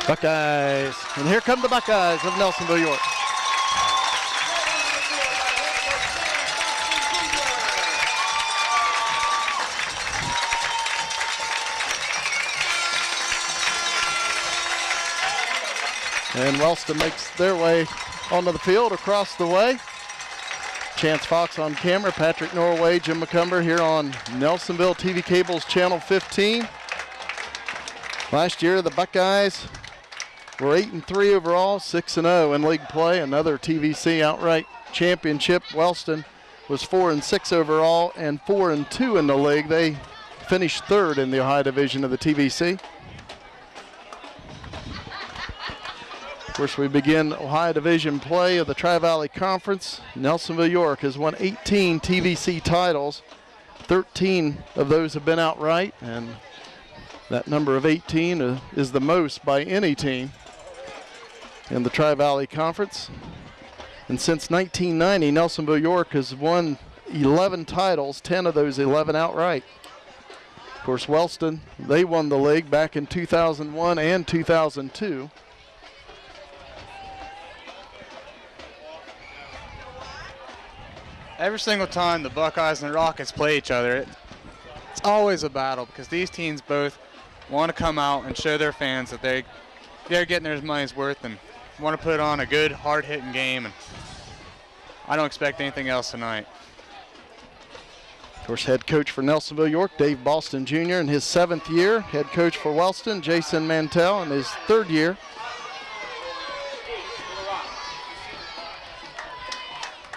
Buckeyes. And here come the Buckeyes of Nelsonville-York. And Wellston makes their way onto the field across the way. Chance Fox on camera, Patrick Norway, Jim McCumber here on Nelsonville TV Cable's Channel 15. Last year, the Buckeyes were 8-3 overall, 6-0 in league play. Another TVC outright championship. Wellston was 4-6 overall and 4-2 in the league. They finished third in the Ohio division of the TVC. Of course, we begin Ohio Division play of the Tri-Valley Conference. Nelsonville-York has won 18 TVC titles. 13 of those have been outright, and that number of 18 is the most by any team in the Tri-Valley Conference. And since 1990, Nelsonville-York has won 11 titles, 10 of those 11 outright. Of course, Wellston, they won the league back in 2001 and 2002. Every single time the Buckeyes and the Rockets play each other, it's always a battle because these teams both want to come out and show their fans that they're getting their money's worth and want to put on a good, hard-hitting game. And I don't expect anything else tonight. Of course, head coach for Nelsonville-York, Dave Boston Jr. in his 7th year. Head coach for Wellston, Jason Mantell, in his 3rd year.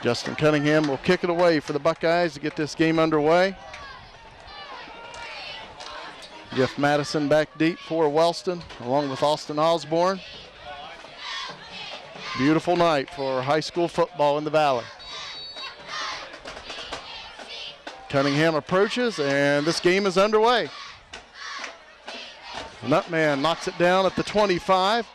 Justin Cunningham will kick it away for the Buckeyes to get this game underway. Jeff Madison back deep for Wellston, along with Austin Osborne. Beautiful night for high school football in the Valley. Cunningham approaches, and this game is underway. Nutman knocks it down at the 25.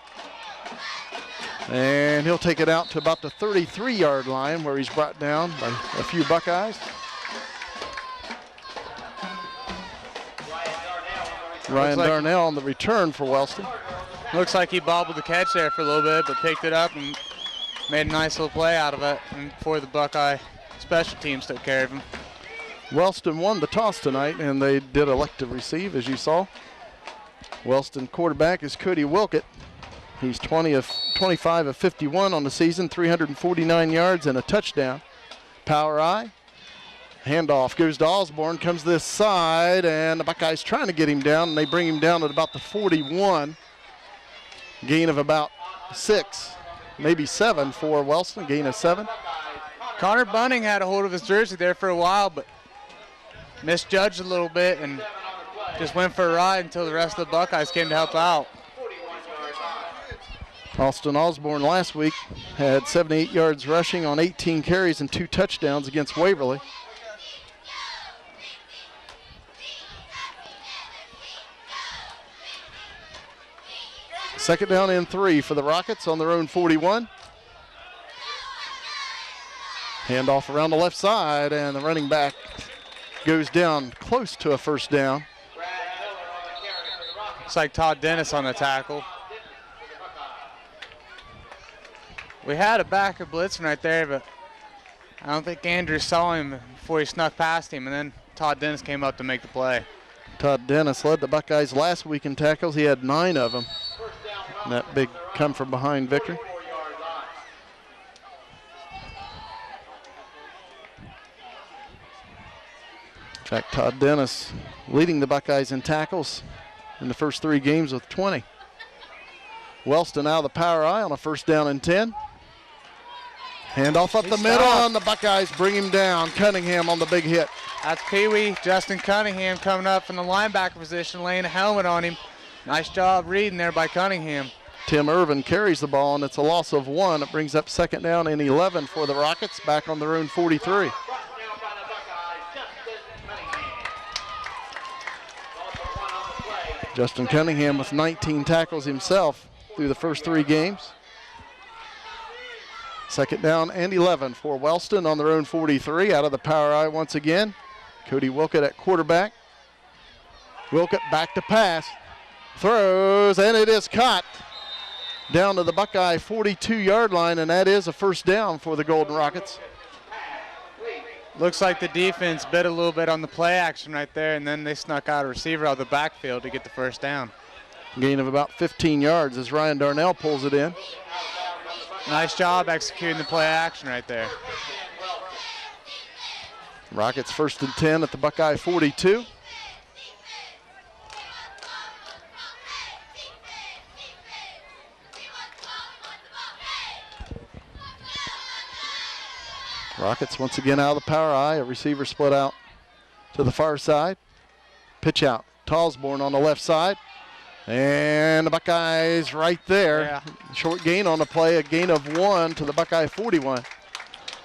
And he'll take it out to about the 33-yard line where he's brought down by a few Buckeyes. Ryan Darnell on the return for Wellston. Looks like he bobbled the catch there for a little bit, but picked it up and made a nice little play out of it. And before the Buckeye special teams took care of him. Wellston won the toss tonight, and they did elect to receive, as you saw. Wellston quarterback is Cody Wilkett. He's 25 of 51 on the season, 349 yards and a touchdown. Power I. Handoff goes to Osborne, comes this side, and the Buckeyes trying to get him down, and they bring him down at about the 41. Gain of about 6, maybe 7 for Wellston, gain of 7. Connor Bunning had a hold of his jersey there for a while, but misjudged a little bit and just went for a ride until the rest of the Buckeyes came to help out. Austin Osborne last week had 78 yards rushing on 18 carries and 2 touchdowns against Waverly. Second down and 3 for the Rockets on their own 41. Handoff around the left side, and the running back goes down close to a first down. Looks like Todd Dennis on the tackle. We had a backer blitzing right there, but I don't think Andrew saw him before he snuck past him, and then Todd Dennis came up to make the play. Todd Dennis led the Buckeyes last week in tackles. He had 9 of them. And that big come from behind victory. In fact, Todd Dennis leading the Buckeyes in tackles in the first 3 games with 20. Wellston out of the power I on a first down and 10. Handoff up the middle, and the Buckeyes bring him down. Cunningham on the big hit. That's Pee-wee Justin Cunningham coming up from the linebacker position, laying a helmet on him. Nice job reading there by Cunningham. Tim Irvin carries the ball, and it's a loss of 1. It brings up second down and 11 for the Rockets, back on their own 43. Justin Cunningham with 19 tackles himself through the first 3 games. Second down and 11 for Wellston on their own 43. Out of the power I once again. Cody Wilkett at quarterback. Wilkett back to pass. Throws, and it is caught down to the Buckeye 42-yard line, and that is a first down for the Golden Rockets. Looks like the defense bit a little bit on the play action right there, and then they snuck out a receiver out of the backfield to get the first down. Gain of about 15 yards as Ryan Darnell pulls it in. Nice job executing the play action right there. Rockets 1st and 10 at the Buckeye 42. Rockets once again out of the power I. A receiver split out to the far side. Pitch out. Talsborn on the left side. And the Buckeyes right there. Yeah. Short gain on the play, a gain of 1 to the Buckeye 41.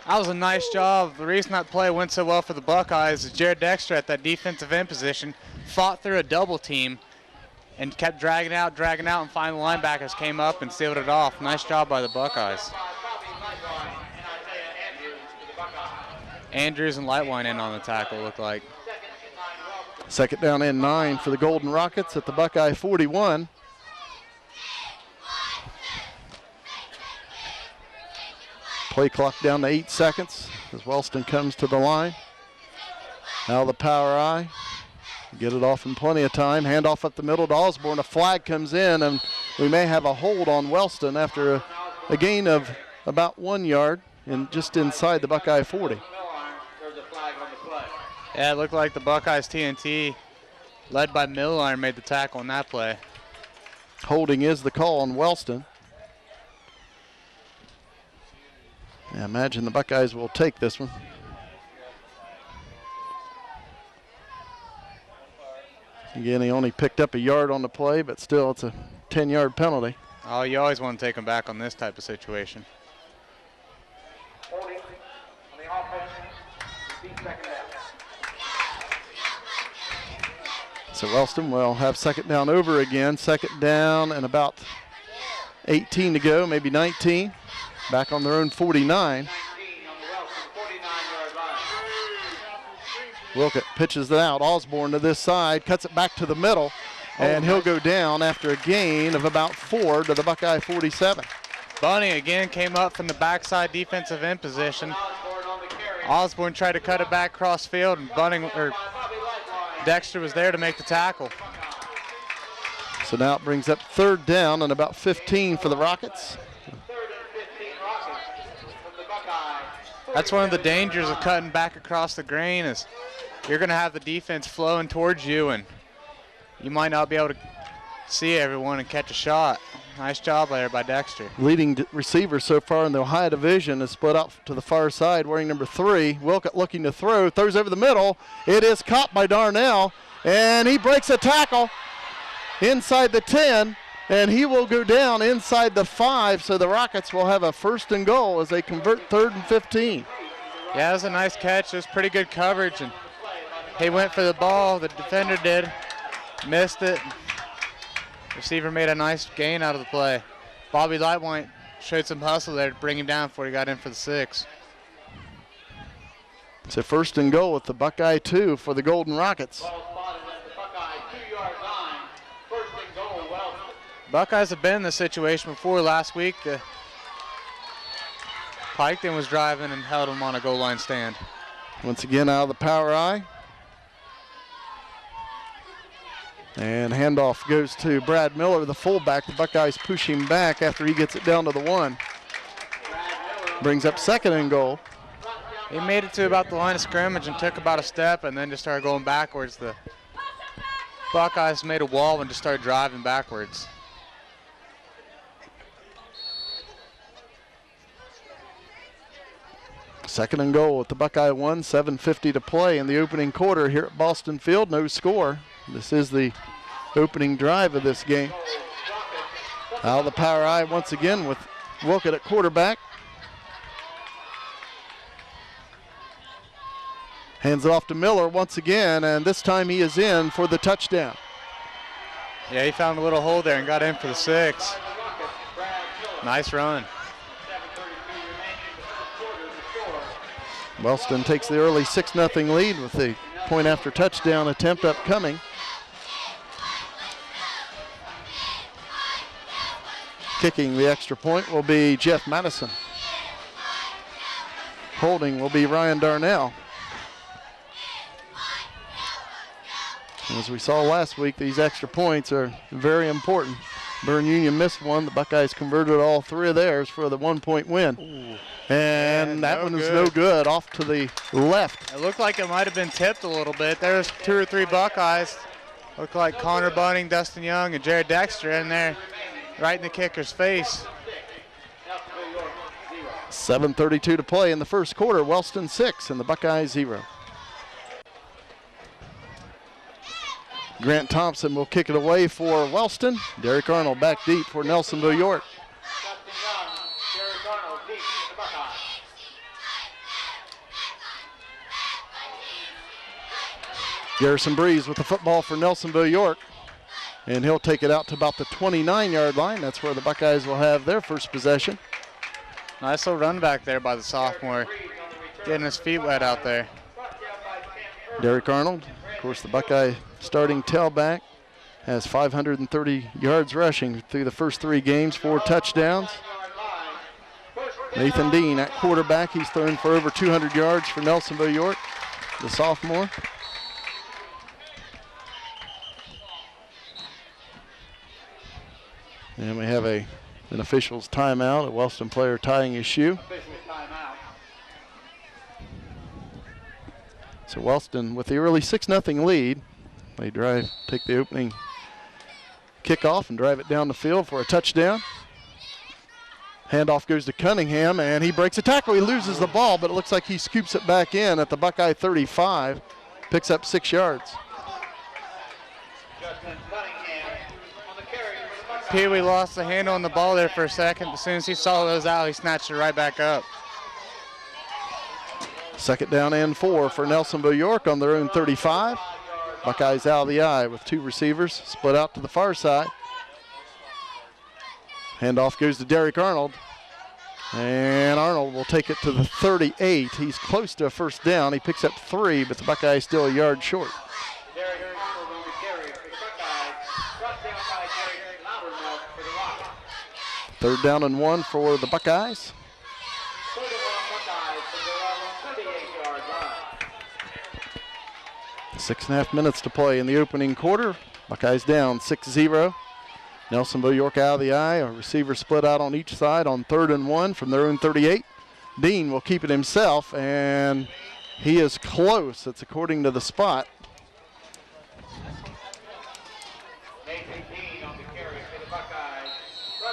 That was a nice job. The reason that play went so well for the Buckeyes is Jared Dexter at that defensive end position fought through a double team and kept dragging out, and finally the linebackers came up and sealed it off. Nice job by the Buckeyes. Andrews and Lightline in on the tackle, looked like. Second down and 9 for the Golden Rockets at the Buckeye 41. Play clock down to 8 seconds as Wellston comes to the line. Now the power I. Get it off in plenty of time. Hand off up the middle to Osborne. A flag comes in, and we may have a hold on Wellston after a gain of about 1 yard and just inside the Buckeye 40. Yeah, it looked like the Buckeyes TNT, led by Miller, made the tackle on that play. Holding is the call on Wellston. I imagine the Buckeyes will take this one. Again, he only picked up a yard on the play, but still it's a 10-yard penalty. Oh, you always want to take them back on this type of situation. So Wellston will have second down over again. Second down and about 18 to go, maybe 19. Back on their own 49. Wilkett pitches it out. Osborne to this side, cuts it back to the middle, and he'll go down after a gain of about 4 to the Buckeye 47. Bunny again came up from the backside defensive end position. Osborne tried to cut it back cross field, and Dexter was there to make the tackle. So now it brings up third down and about 15 for the Rockets. That's one of the dangers of cutting back across the grain is you're going to have the defense flowing towards you, and you might not be able to see everyone and catch a shot. Nice job there by Dexter. Leading receiver so far in the Ohio Division is split out to the far side wearing number 3. Wilkett looking to throw, throws over the middle. It is caught by Darnell, and he breaks a tackle inside the 10, and he will go down inside the 5, so the Rockets will have a first and goal as they convert 3rd and 15. Yeah, it was a nice catch. It was pretty good coverage, and he went for the ball. The defender did, missed it. Receiver made a nice gain out of the play. Bobby Lightwine showed some hustle there to bring him down before he got in for the 6. It's a first and goal with the Buckeye 2 for the Golden Rockets. Buckeyes have been in this situation before. Last week, Piketon was driving and held him on a goal line stand. Once again out of the power I. And handoff goes to Brad Miller, the fullback. The Buckeyes push him back after he gets it down to the 1. Brings up second and goal. He made it to about the line of scrimmage and took about a step and then just started going backwards. The Buckeyes made a wall and just started driving backwards. Second and goal with the Buckeye 1, 7:50 to play in the opening quarter here at Boston Field. No score. This is the opening drive of this game. Out of the power I once again with Wilkett at quarterback. Hands it off to Miller once again, and this time he is in for the touchdown. Yeah, he found a little hole there and got in for the 6. Nice run. Wellston takes the early 6-0 lead with the point after touchdown attempt upcoming. Kicking the extra point will be Jeff Madison. Holding will be Ryan Darnell. As we saw last week, these extra points are very important. Bern Union missed one. The Buckeyes converted all 3 of theirs for the 1-point win. Ooh. And that one was no good, off to the left. It looked like it might have been tipped a little bit. There's 2 or 3 Buckeyes. Looked like Connor Bunning, Dustin Young, and Jared Dexter in there right in the kicker's face. 7:32 to play in the first quarter. Wellston 6 and the Buckeyes 0. Grant Thompson will kick it away for Wellston. Derek Arnold back deep for Nelsonville-York. Garrison Breeze with the football for Nelsonville-York. And he'll take it out to about the 29-yard line. That's where the Buckeyes will have their first possession. Nice little run back there by the sophomore. Getting his feet wet out there. Derek Arnold, of course, the Buckeye starting tailback, has 530 yards rushing through the first 3 games, 4 touchdowns. Nathan Dean at quarterback. He's thrown for over 200 yards for Nelsonville-York, the sophomore. And we have an official's timeout, a Wellston player tying his shoe. So Wellston with the early 6-0 lead. They take the opening kickoff and drive it down the field for a touchdown. Handoff goes to Cunningham, and he breaks a tackle. He loses the ball, but it looks like he scoops it back in at the Buckeye 35, picks up 6 yards. Pee Wee lost the handle on the ball there for a second. As soon as he saw those out, he snatched it right back up. 2nd down and 4 for Nelsonville-York on their own 35. Buckeyes out of the eye with 2 receivers split out to the far side. Handoff goes to Derek Arnold. And Arnold will take it to the 38. He's close to a first down. He picks up 3, but the Buckeyes still a yard short. 3rd down and 1 for the Buckeyes. 6.5 minutes to play in the opening quarter. Buckeyes down 6-0. Nelsonville-York out of the eye. A receiver split out on each side on 3rd and 1 from their own 38. Dean will keep it himself, and he is close. That's according to the spot.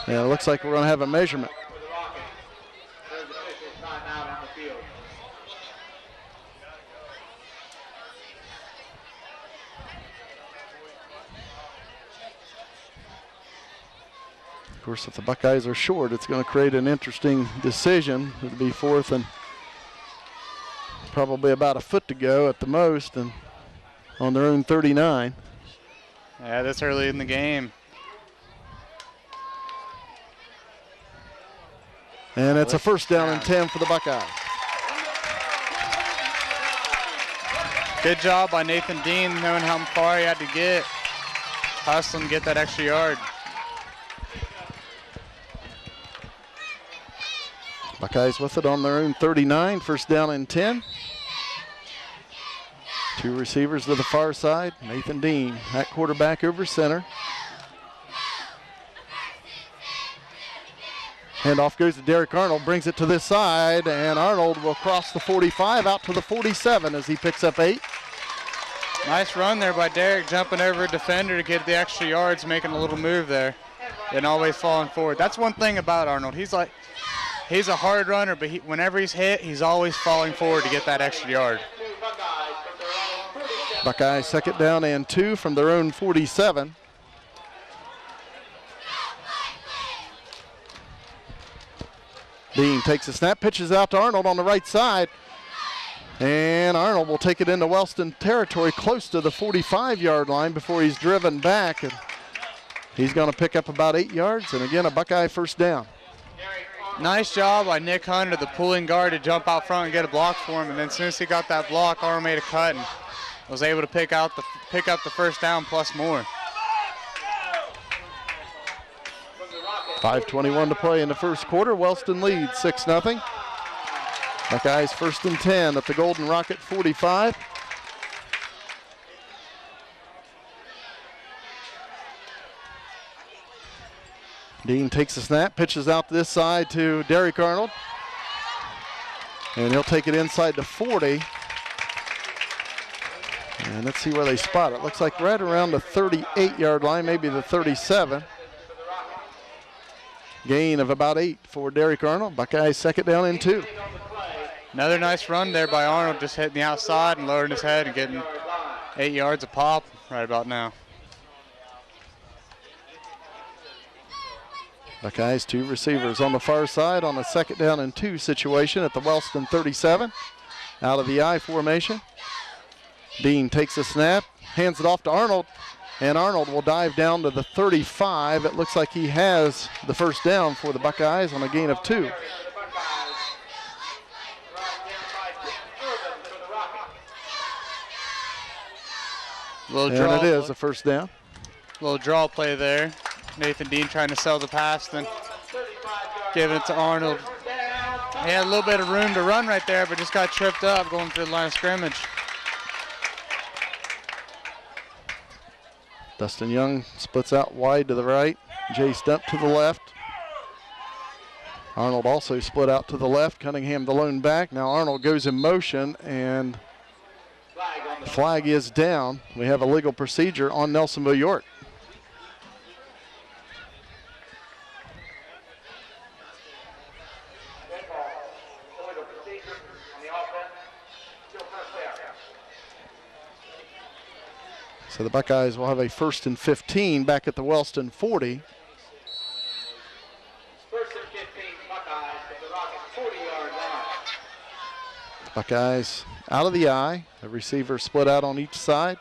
And it looks like we're going to have a measurement. Of course, if the Buckeyes are short, it's going to create an interesting decision. It'll be 4th and probably about a foot to go at the most, and on their own 39. Yeah, this early in the game. And it's a 1st down and 10 for the Buckeyes. Good job by Nathan Dean, knowing how far he had to get. Hustle and get that extra yard. Buckeyes with it on their own 39, 1st down and 10. 2 receivers to the far side. Nathan Dean at quarterback over center. Handoff goes to Derek Arnold, brings it to this side, and Arnold will cross the 45 out to the 47 as he picks up 8. Nice run there by Derek, jumping over a defender to get the extra yards, making a little move there, and always falling forward. That's one thing about Arnold. He's a hard runner, but whenever he's hit, he's always falling forward to get that extra yard. Buckeyes 2nd down and 2 from their own 47. Dean takes a snap, pitches out to Arnold on the right side, and Arnold will take it into Wellston territory close to the 45-yard line before he's driven back, and he's going to pick up about 8 yards, and again a Buckeye 1st down. Nice job by Nick Hunter, the pulling guard, to jump out front and get a block for him, and then as soon as he got that block, Arnold made a cut and was able to pick up the 1st down plus more. 5:21 to play in the first quarter. Wellston leads 6-0. Buckeyes 1st and 10 at the Golden Rocket 45. Dean takes a snap, pitches out this side to Derek Arnold. And he'll take it inside to 40. And let's see where they spot it. Looks like right around the 38-yard line, maybe the 37. Gain of about 8 for Derek Arnold. Buckeyes 2nd down and 2. Another nice run there by Arnold, just hitting the outside and lowering his head and getting 8 yards a pop right about now. Buckeyes 2 receivers on the far side on a 2nd down and 2 situation at the Wellston 37. Out of the I formation. Dean takes a snap, hands it off to Arnold, and Arnold will dive down to the 35. It looks like he has the first down for the Buckeyes on a gain of 2. And it is a first down. Little draw play there. Nathan Dean trying to sell the pass, then giving it to Arnold. He had a little bit of room to run right there, but just got tripped up going through the line of scrimmage. Dustin Young splits out wide to the right. Jay Stump to the left. Arnold also split out to the left. Cunningham the lone back. Now Arnold goes in motion, and the flag is down. We have a legal procedure on Nelsonville-York. So the Buckeyes will have a 1st and 15 back at the Wellston 40. 1st and 15, Buckeyes at the Rocket 40-yard line. Buckeyes out of the I. The receiver split out on each side.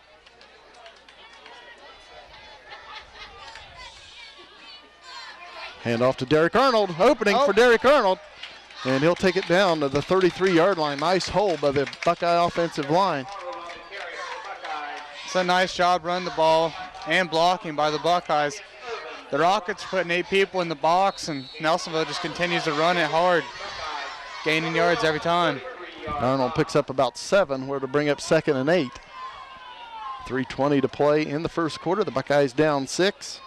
Hand off to Derek Arnold. Opening for Derek Arnold. And he'll take it down to the 33-yard line. Nice hole by the Buckeye offensive line. It's a nice job running the ball and blocking by the Buckeyes. The Rockets putting 8 people in the box, and Nelsonville just continues to run it hard, gaining yards every time. Arnold picks up about 7, where to bring up 2nd and 8. 3:20 to play in the first quarter. The Buckeyes down 6.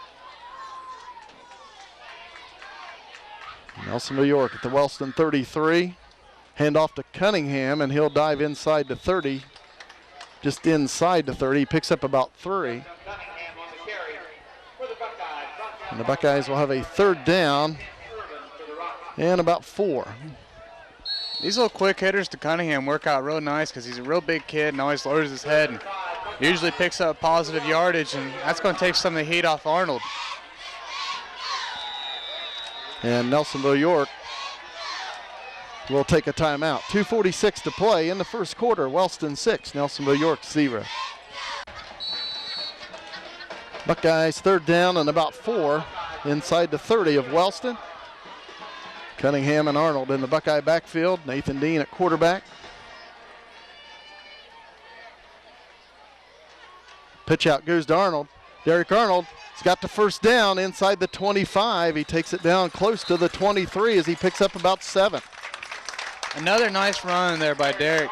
Nelsonville-York at the Wellston 33. Hand off to Cunningham, and he'll dive inside to 30. Just inside the 30, picks up about 3. And the Buckeyes will have a 3rd down and about 4. These little quick hitters to Cunningham work out real nice because he's a real big kid and always lowers his head and usually picks up positive yardage, and that's going to take some of the heat off Arnold. And Nelsonville-York will take a timeout. 2:46 to play in the first quarter. Wellston 6, Nelsonville-York 0. Buckeyes 3rd down and about 4 inside the 30 of Wellston. Cunningham and Arnold in the Buckeye backfield. Nathan Dean at quarterback. Pitch out goes to Arnold. Derek Arnold has got the first down inside the 25. He takes it down close to the 23 as he picks up about 7. Another nice run there by Derek.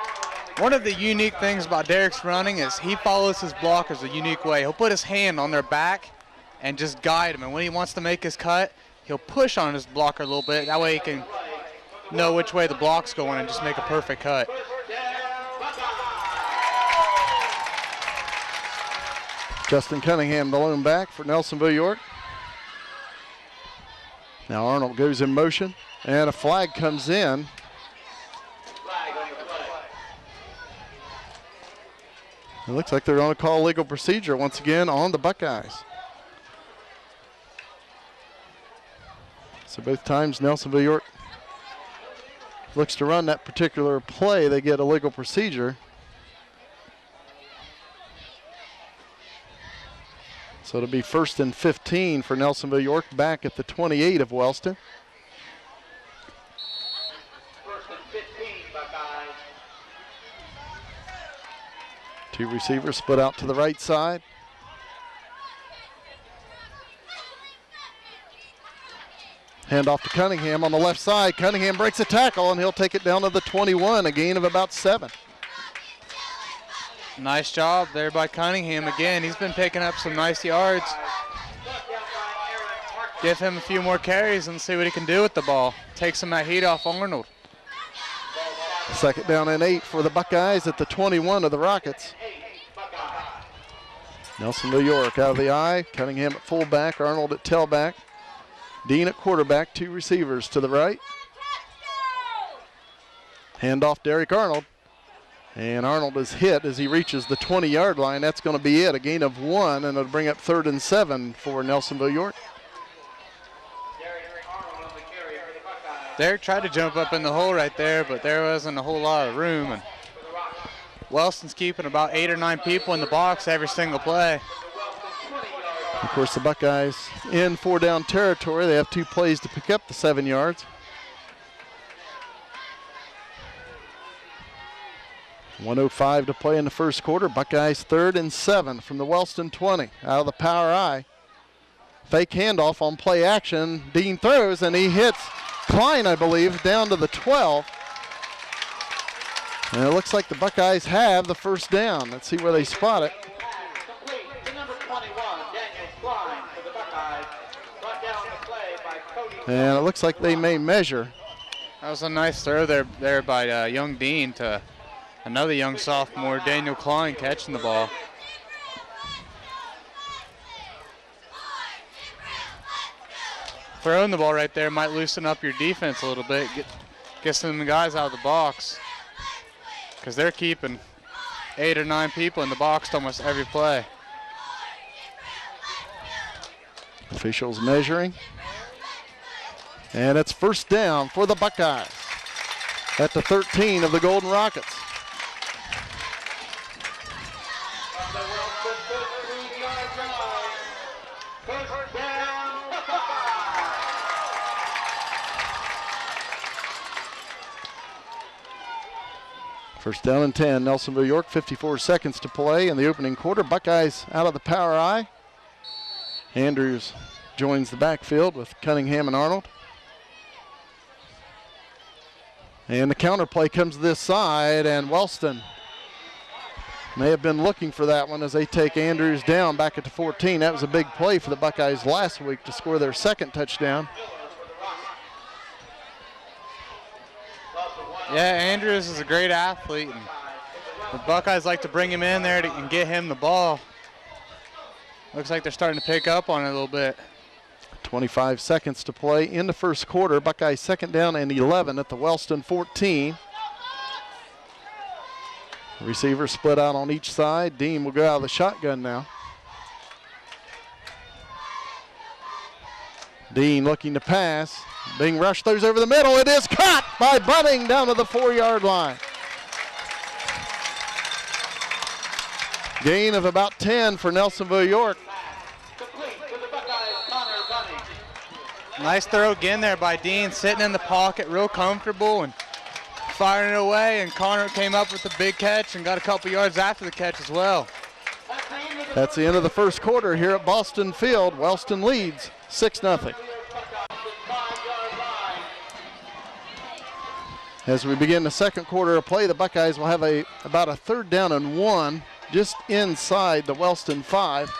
One of the unique things about Derek's running is he follows his blockers a unique way. He'll put his hand on their back and just guide them. And when he wants to make his cut, he'll push on his blocker a little bit. That way he can know which way the block's going and just make a perfect cut. Justin Cunningham, the lone back for Nelsonville-York. Now Arnold goes in motion, and a flag comes in. It looks like they're going to call legal procedure once again on the Buckeyes. So both times Nelsonville-York looks to run that particular play, they get a legal procedure. So it'll be 1st and 15 for Nelsonville-York back at the 28 of Wellston. 1st and 15, Buckeyes. 2 receivers split out to the right side. Hand off to Cunningham on the left side. Cunningham breaks a tackle, and he'll take it down to the 21, a gain of about 7. Nice job there by Cunningham again. He's been picking up some nice yards. Give him a few more carries and see what he can do with the ball. Take some of that heat off Arnold. Second down and 8 for the Buckeyes at the 21 of the Rockets. Nelsonville-York out of the eye. Cunningham at fullback, Arnold at tailback. Dean at quarterback, 2 receivers to the right. Hand off Derek Arnold. And Arnold is hit as he reaches the 20-yard line. That's going to be it, a gain of 1, and it'll bring up 3rd and 7 for Nelsonville-York. Derek tried to jump up in the hole right there, but there wasn't a whole lot of room. And Wellston's keeping about 8 or 9 people in the box every single play. Of course, the Buckeyes in 4-down territory. They have 2 plays to pick up the 7 yards. .105 to play in the first quarter. Buckeyes 3rd and 7 from the Wellston 20 out of the power I. Fake handoff on play action. Dean throws, and he hits Klein, I believe, down to the 12. And it looks like the Buckeyes have the first down. Let's see where they spot it. And it looks like they may measure. That was a nice throw there by young Dean to another young sophomore, Daniel Klein, catching the ball. Throwing the ball right there might loosen up your defense a little bit, get some guys out of the box, because they're keeping 8 or 9 people in the box almost every play. Officials measuring. And it's first down for the Buckeyes at the 13 of the Golden Rockets. First down and 10, Nelsonville-York, 54 seconds to play in the opening quarter. Buckeyes out of the power I. Andrews joins the backfield with Cunningham and Arnold. And the counter play comes this side, and Wellston may have been looking for that one as they take Andrews down back at the 14. That was a big play for the Buckeyes last week to score their second touchdown. Yeah, Andrews is a great athlete, and the Buckeyes like to bring him in there and get him the ball. Looks like they're starting to pick up on it a little bit. 25 seconds to play in the first quarter. Buckeyes second down and 11 at the Wellston 14. Receivers split out on each side. Dean will go out of the shotgun now. Dean looking to pass. Being rushed, throws over the middle. It is caught by Bunning down to the 4-yard line. Gain of about 10 for Nelsonville-York. Nice throw again there by Dean, sitting in the pocket real comfortable and firing it away, and Connor came up with a big catch and got a couple yards after the catch as well. That's the end of the first quarter here at Boston Field. Wellston leads 6-0. As we begin the second quarter of play, the Buckeyes will have about a 3rd down and 1 just inside the Wellston 5.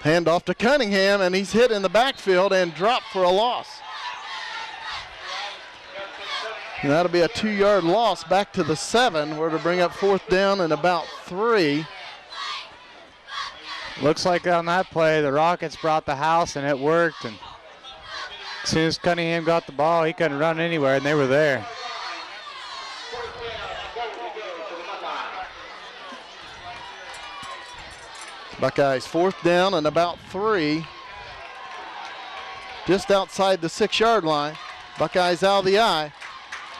Hand off to Cunningham, and he's hit in the backfield and dropped for a loss. And that'll be a 2-yard loss back to the 7. We're to bring up 4th down and about 3. Looks like on that play, the Rockets brought the house, and it worked. And as soon as Cunningham got the ball, he couldn't run anywhere, and they were there. Buckeyes 4th down and about 3. Just outside the 6-yard line. Buckeyes out of the eye.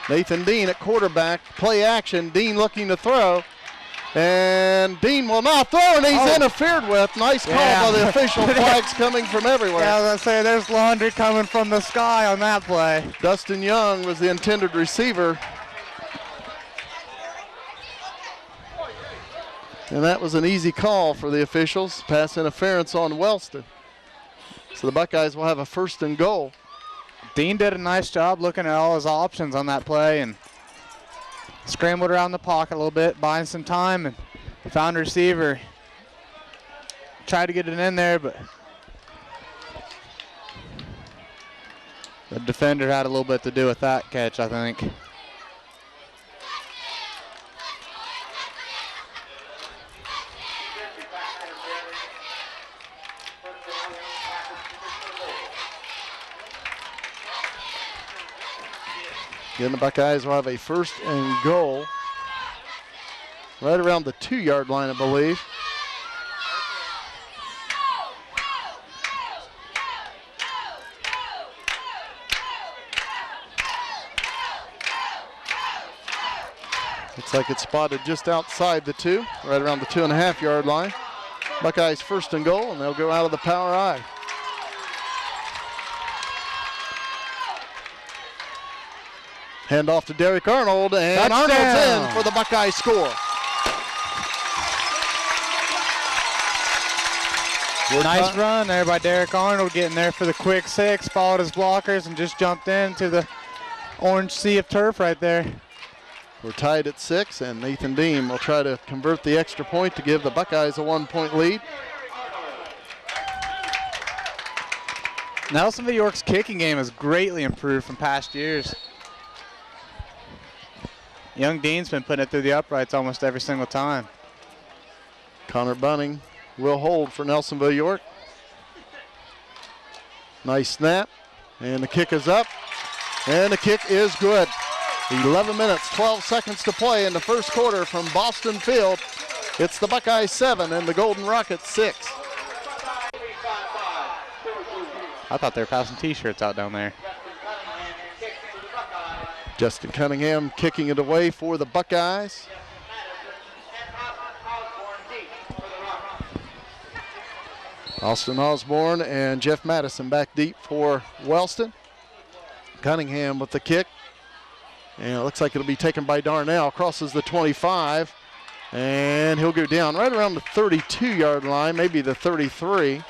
Nathan Dean at quarterback. Play action. Dean looking to throw. And Dean will not throw, and he's interfered with. Nice call by the official. Flags coming from everywhere. Yeah, I was going to say, there's laundry coming from the sky on that play. Dustin Young was the intended receiver. And that was an easy call for the officials. Pass interference on Wellston. So the Buckeyes will have a 1st and goal. Dean did a nice job looking at all his options on that play and scrambled around the pocket a little bit, buying some time, and found a receiver. Tried to get it in there, but the defender had a little bit to do with that catch, I think. Again, the Buckeyes will have a 1st and goal right around the 2-yard line, I believe. Looks like it's spotted just outside the 2, right around the 2.5-yard line. Buckeyes 1st and goal, and they'll go out of the power I. Hand off to Derek Arnold, and Touchdown. Arnold's in for the Buckeye score. Nice run there by Derek Arnold, getting there for the quick 6, followed his blockers, and just jumped into the orange sea of turf right there. We're tied at 6, and Nathan Dean will try to convert the extra point to give the Buckeyes a 1-point lead. Nelsonville-York's kicking game has greatly improved from past years. Young Dean's been putting it through the uprights almost every single time. Connor Bunning will hold for Nelsonville-York. Nice snap, and the kick is up, and the kick is good. 11 minutes, 12 seconds to play in the 1st quarter from Boston Field. It's the Buckeyes 7 and the Golden Rockets 6. I thought they were passing T-shirts out down there. Justin Cunningham kicking it away for the Buckeyes. Austin Osborne and Jeff Madison back deep for Wellston. Cunningham with the kick. And it looks like it'll be taken by Darnell. Crosses the 25. And he'll go down right around the 32-yard line, maybe the 33.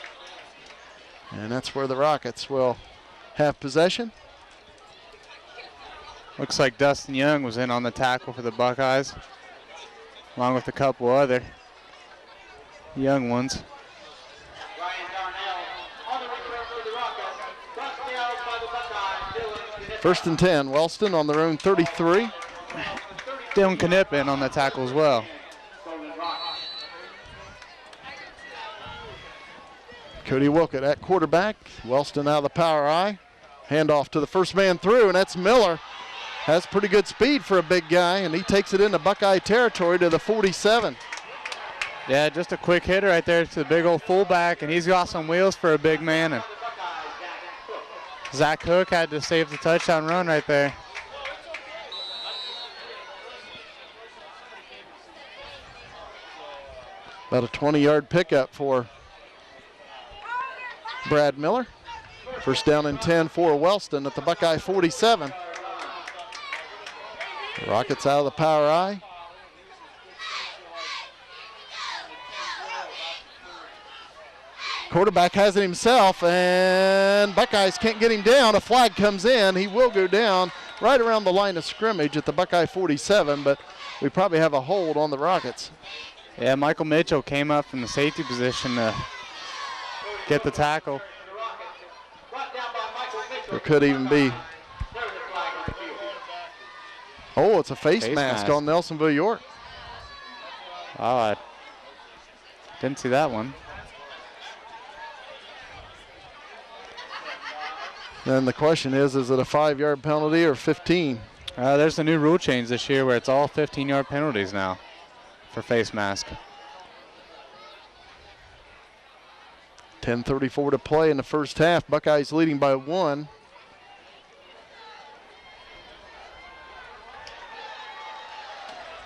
And that's where the Rockets will have possession. Looks like Dustin Young was in on the tackle for the Buckeyes, along with a couple other young ones. First and 10, Wellston on their own 33. Dylan Knippen on the tackle as well. Cody Wilkett at quarterback. Wellston out of the power I. Handoff to the first man through, and that's Miller. Has pretty good speed for a big guy, and he takes it into Buckeye territory to the 47. Yeah, just a quick hitter right there to the big old fullback, and he's got some wheels for a big man. And Zach Hook had to save the touchdown run right there. About a 20-yard pickup for Brad Miller. First down and 10 for Wellston at the Buckeye 47. Rockets out of the power I. Quarterback has it himself, and Buckeyes can't get him down. A flag comes in. He will go down right around the line of scrimmage at the Buckeye 47, but we probably have a hold on the Rockets. Yeah, Michael Mitchell came up from the safety position to get the tackle. There could even be. Oh, it's a face mask on Nelsonville-York. Oh, I didn't see that one. Then the question is it a 5-yard penalty or 15? There's a new rule change this year where it's all 15-yard penalties now for face mask. 10:34 to play in the first half. Buckeyes leading by 1.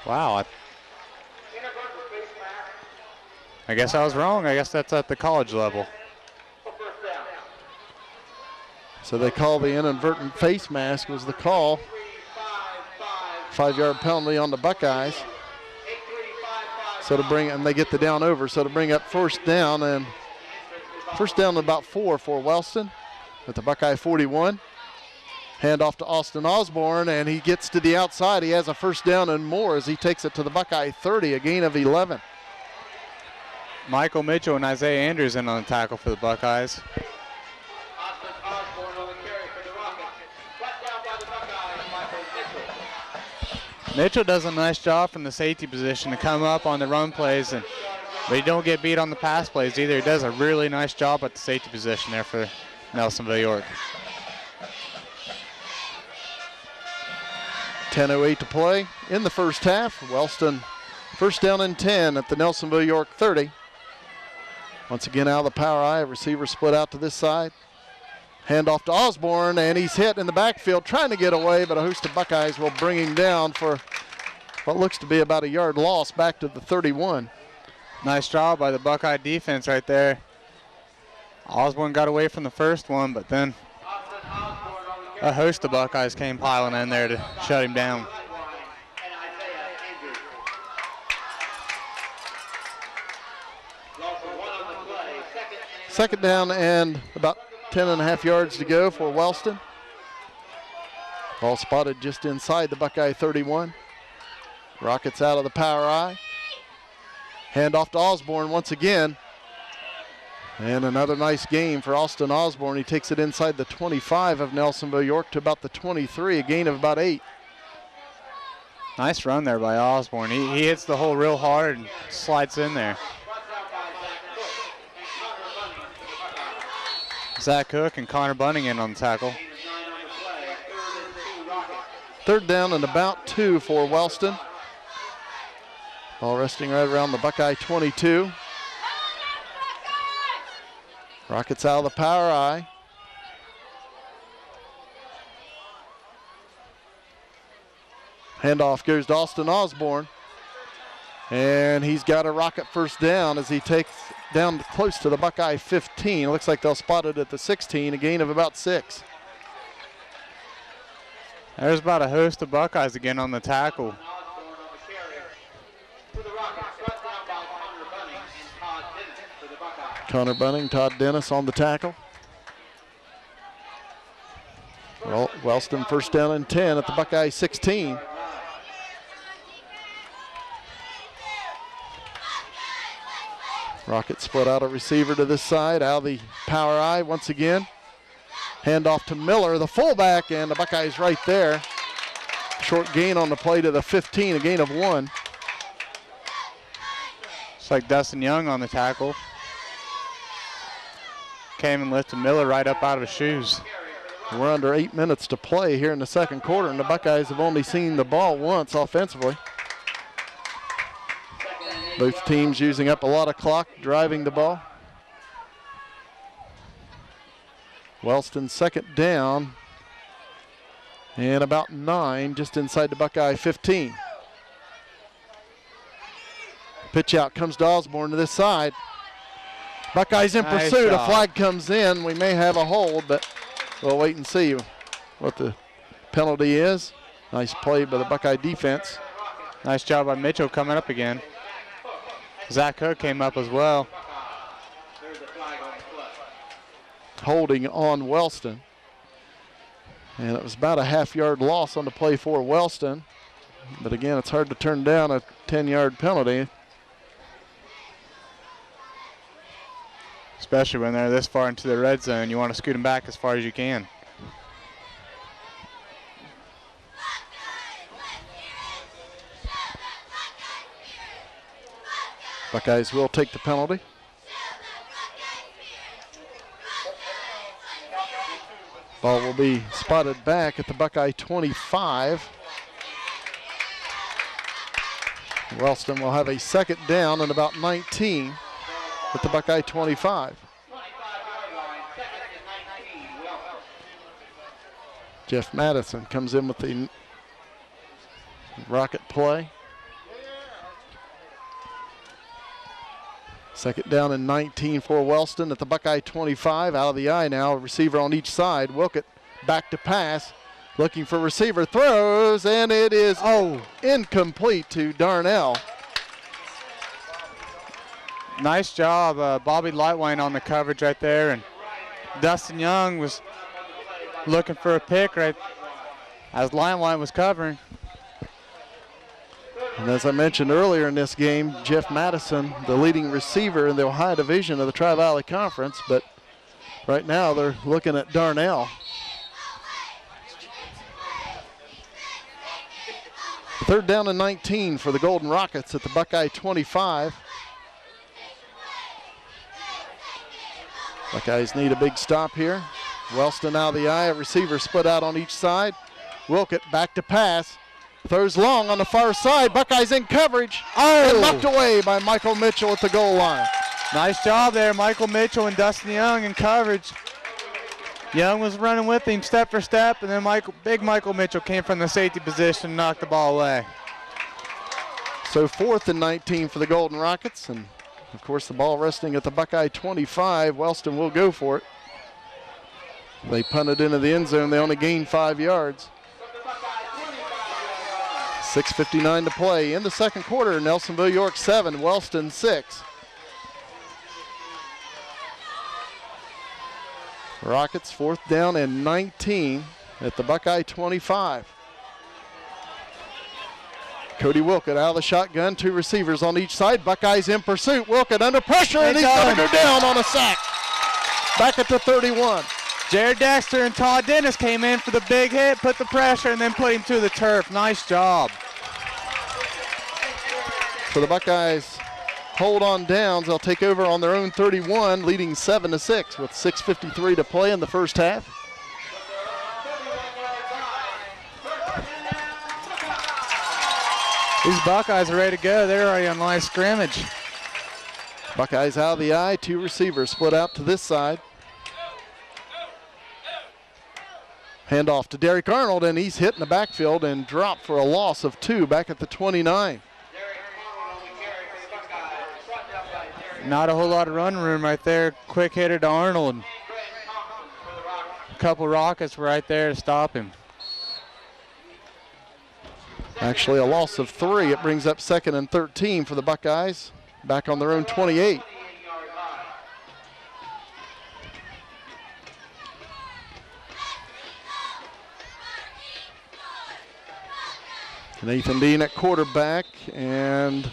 Wow. I guess I was wrong. I guess that's at the college level. So they call the inadvertent face mask was the call. 5-yard penalty on the Buckeyes. So to bring, and they get the down over, so to bring up first down, and first down about 4 for Wellston at the Buckeye 41. Hand off to Austin Osborne, and he gets to the outside. He has a first down and more as he takes it to the Buckeye 30, a gain of 11. Michael Mitchell and Isaiah Andrews in on the tackle for the Buckeyes. Austin Osborne on the carry for the Rockets. Brought down by the Buckeyes, Michael Mitchell. Mitchell does a nice job from the safety position to come up on the run plays, but he don't get beat on the pass plays either. He does a really nice job at the safety position there for Nelsonville-York. 10:08 to play in the first half. Wellston first down and 10 at the Nelsonville-York 30. Once again out of the power eye, receiver split out to this side. Hand off to Osborne, and he's hit in the backfield trying to get away, but a host of Buckeyes will bring him down for what looks to be about a yard loss back to the 31. Nice job by the Buckeye defense right there. Osborne got away from the first one, but then a host of Buckeyes came piling in there to shut him down. Second down and about 10.5 yards to go for Wellston. Ball spotted just inside the Buckeye 31. Rockets out of the power eye. Hand off to Osborne once again. And another nice game for Austin Osborne. He takes it inside the 25 of Nelsonville-York to about the 23, a gain of about 8. Nice run there by Osborne. He hits the hole real hard and slides in there. Zach Cook and Connor Bunning in on the tackle. Third down and about 2 for Wellston. Ball resting right around the Buckeye 22. Rockets out of the power eye. Handoff goes to Austin Osborne. And he's got a rocket first down as he takes down close to the Buckeye 15. Looks like they'll spot it at the 16, a gain of about 6. There's about a host of Buckeyes again on the tackle. Connor Bunning, Todd Dennis on the tackle. Well, Wellston first down and 10 at the Buckeye 16. Rocket split out a receiver to this side, out of the power eye once again. Hand off to Miller, the fullback, and the Buckeyes right there. Short gain on the play to the 15, a gain of 1. It's like Dustin Young on the tackle. Came and lifted Miller right up out of his shoes. We're under 8 minutes to play here in the second quarter, and the Buckeyes have only seen the ball once offensively. Both teams using up a lot of clock driving the ball. Wellston second down and about 9 just inside the Buckeye 15. Pitch out comes to Osborne to this side. Buckeyes in Nice pursuit. job. A flag comes in. We may have a hold, but we'll wait and see what the penalty is. Nice play by the Buckeye defense. Nice job by Mitchell coming up again. Zach Cook came up as well. Holding on Wellston. And it was about a half-yard loss on the play for Wellston. But again, it's hard to turn down a 10-yard penalty. Especially when they're this far into the red zone. You want to scoot them back as far as you can. Buckeyes will take the penalty. Ball will be spotted back at the Buckeye 25. Wellston will have a second down and about 19 at the Buckeye 25. Jeff Madison comes in with the rocket play. Second down and 19 for Wellston at the Buckeye 25. Out of the eye now, receiver on each side. Wilkett back to pass, looking for receiver, throws, and it is incomplete to Darnell. Nice job, Bobby Lightwine on the coverage right there, and Dustin Young was looking for a pick right as Lightwine was covering. And as I mentioned earlier in this game, Jeff Madison, the leading receiver in the Ohio Division of the Tri-Valley Conference, but right now they're looking at Darnell. Third down and 19 for the Golden Rockets at the Buckeye 25. Buckeyes need a big stop here. Wellston out of the eye, a receiver split out on each side. Wilkett back to pass. Throws long on the far side. Buckeyes in coverage. And knocked away by Michael Mitchell at the goal line. Nice job there, Michael Mitchell and Dustin Young in coverage. Young was running with him step for step, and then big Michael Mitchell came from the safety position and knocked the ball away. So 4th and 19 for the Golden Rockets, and of course the ball resting at the Buckeye 25. Wellston will go for it. They punted into the end zone. They only gained 5 yards. 6:59 to play in the second quarter. Nelsonville-York 7, Wellston 6. Rockets 4th down and 19 at the Buckeye 25. Cody Wilkett out of the shotgun, 2 receivers on each side. Buckeyes in pursuit. Wilkett under pressure, and he's going to go down on a sack. Back at the 31. Jared Dexter and Todd Dennis came in for the big hit, put the pressure, and then put him to the turf. Nice job. For the Buckeyes, hold on downs. They'll take over on their own 31, leading 7-6 with 6:53 to play in the first half. These Buckeyes are ready to go. They're already on line of scrimmage. Buckeyes out of the eye, 2 receivers split out to this side. Hand off to Derek Arnold, and he's hit in the backfield and dropped for a loss of 2 back at the 29. Not a whole lot of run room right there. Quick hitter to Arnold. A couple Rockets were right there to stop him. Actually a loss of 3. It brings up 2nd and 13 for the Buckeyes. Back on their own 28. Nathan Dean at quarterback, and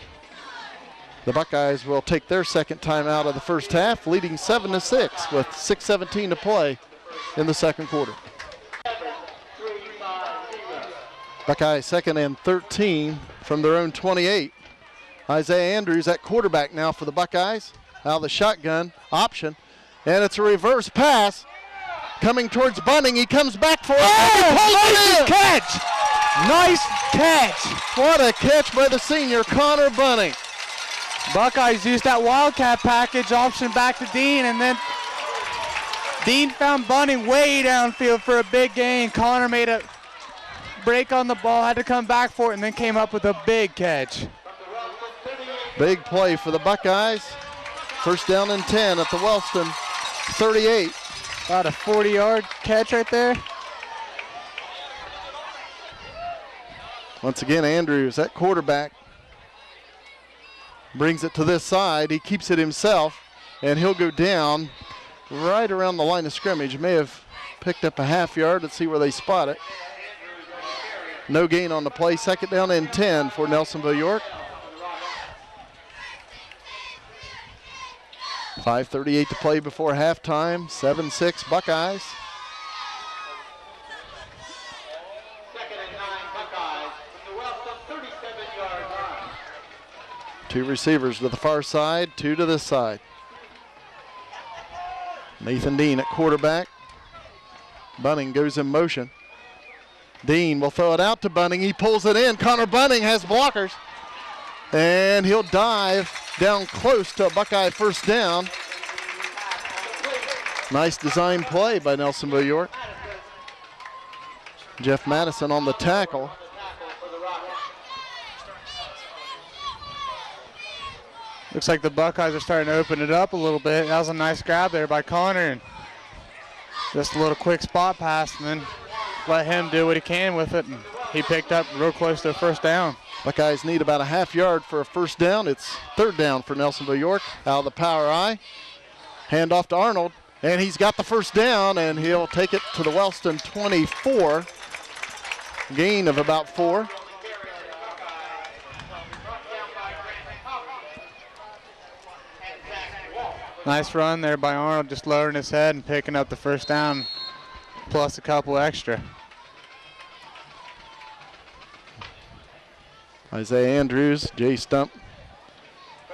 the Buckeyes will take their second time out of the first half, leading 7-6 with 6:17 to play in the second quarter. Buckeyes 2nd and 13 from their own 28. Isaiah Andrews at quarterback now for the Buckeyes. Out of the shotgun, option, and it's a reverse pass coming towards Bunning. He comes back for it. Oh, nice catch! Nice catch! What a catch by the senior, Connor Bunning. Buckeyes used that Wildcat package option back to Dean, and then Dean found Bunning way downfield for a big gain. Connor made a break on the ball, had to come back for it, and then came up with a big catch. Big play for the Buckeyes. First down and 10 at the Wellston 38. About a 40-yard catch right there. Once again, Andrews at quarterback. Brings it to this side. He keeps it himself, and he'll go down right around the line of scrimmage. May have picked up a half yard. Let's see where they spot it. No gain on the play. Second down and 10 for Nelsonville-York. 5:38 to play before halftime. 7-6 Buckeyes. Second and 9 Buckeyes from the Wellston 37-yard line. 2 receivers to the far side, 2 to this side. Nathan Dean at quarterback. Bunning goes in motion. Dean will throw it out to Bunning. He pulls it in. Connor Bunning has blockers. And he'll dive down close to a Buckeye first down. Nice design play by Nelsonville-York. Jeff Madison on the tackle. Looks like the Buckeyes are starting to open it up a little bit. That was a nice grab there by Connor, and just a little quick spot pass, and then let him do what he can with it. And he picked up real close to a first down. Buckeyes need about a half yard for a first down. It's third down for Nelsonville-York. Out of the power I. Hand off to Arnold, and he's got the first down, and he'll take it to the Wellston 24. Gain of about 4. Nice run there by Arnold, just lowering his head and picking up the first down, plus a couple extra. Isaiah Andrews, Jay Stump,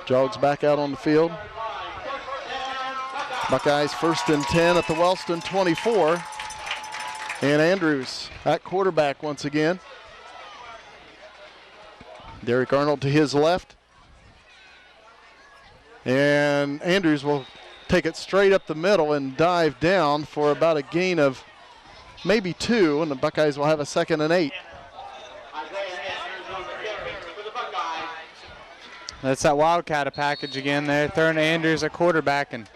jogs back out on the field. Buckeyes first and 10 at the Wellston 24. And Andrews at quarterback once again. Derek Arnold to his left. And Andrews will take it straight up the middle and dive down for about a gain of maybe 2, and the Buckeyes will have a 2nd and 8. That's that Wildcat package again there. Throwing Andrews at quarterback, and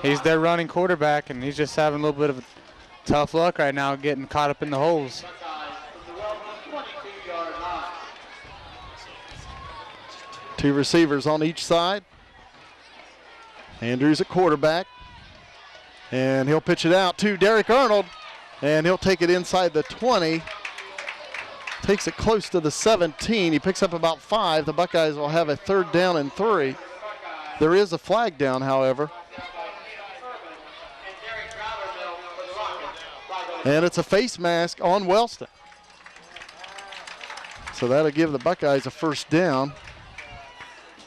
he's their running quarterback, and he's just having a little bit of tough luck right now getting caught up in the holes. Two receivers on each side. Andrews at quarterback. And he'll pitch it out to Derek Arnold. And he'll take it inside the 20. Takes it close to the 17. He picks up about 5. The Buckeyes will have a 3rd down and 3. There is a flag down, however. And it's a face mask on Wellston. So that'll give the Buckeyes a first down,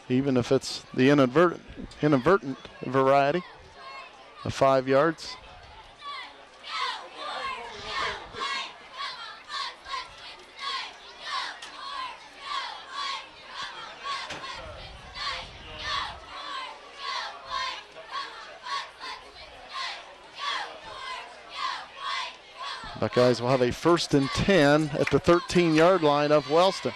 even if it's the inadvertent variety of 5 yards. Buckeyes will have a 1st and 10 at the 13-yard line of Wellston.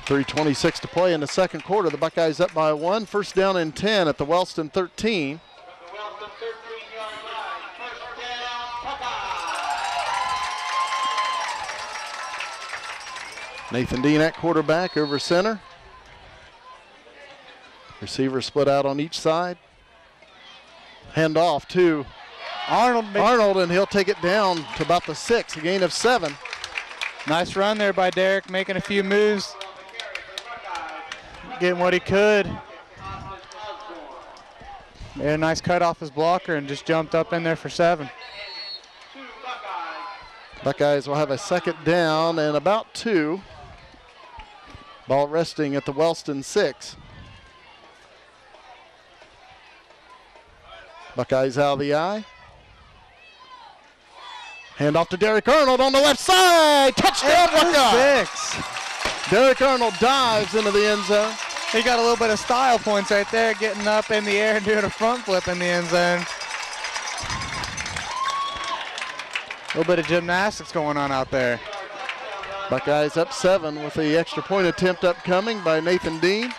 .326 to play in the second quarter. The Buckeyes up by 1. 1st down and 10 at the Wellston 13. Nathan Dean at quarterback over center. Receivers split out on each side. Hand off to Arnold, and he'll take it down to about the 6, a gain of 7. Nice run there by Derek, making a few moves, getting what he could. Made a nice cut off his blocker and just jumped up in there for 7. Buckeyes will have a 2nd down and about 2. Ball resting at the Wellston 6. Buckeyes out of the eye. Hand off to Derek Arnold on the left side. Touchdown, Buckeyes! 6. Derek Arnold dives into the end zone. He got a little bit of style points right there, getting up in the air and doing a front flip in the end zone. A little bit of gymnastics going on out there. Buckeyes up 7 with the extra point attempt upcoming by Nathan Dean.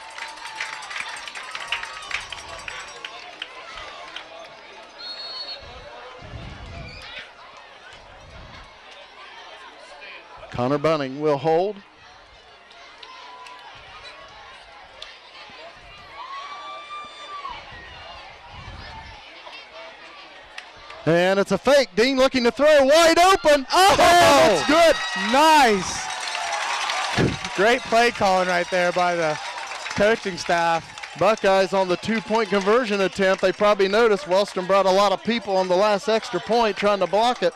Connor Bunning will hold. And it's a fake. Dean looking to throw, wide open. Oh, that's good. Nice. Great play calling right there by the coaching staff. Buckeyes on the 2-point conversion attempt. They probably noticed Wellston brought a lot of people on the last extra point trying to block it.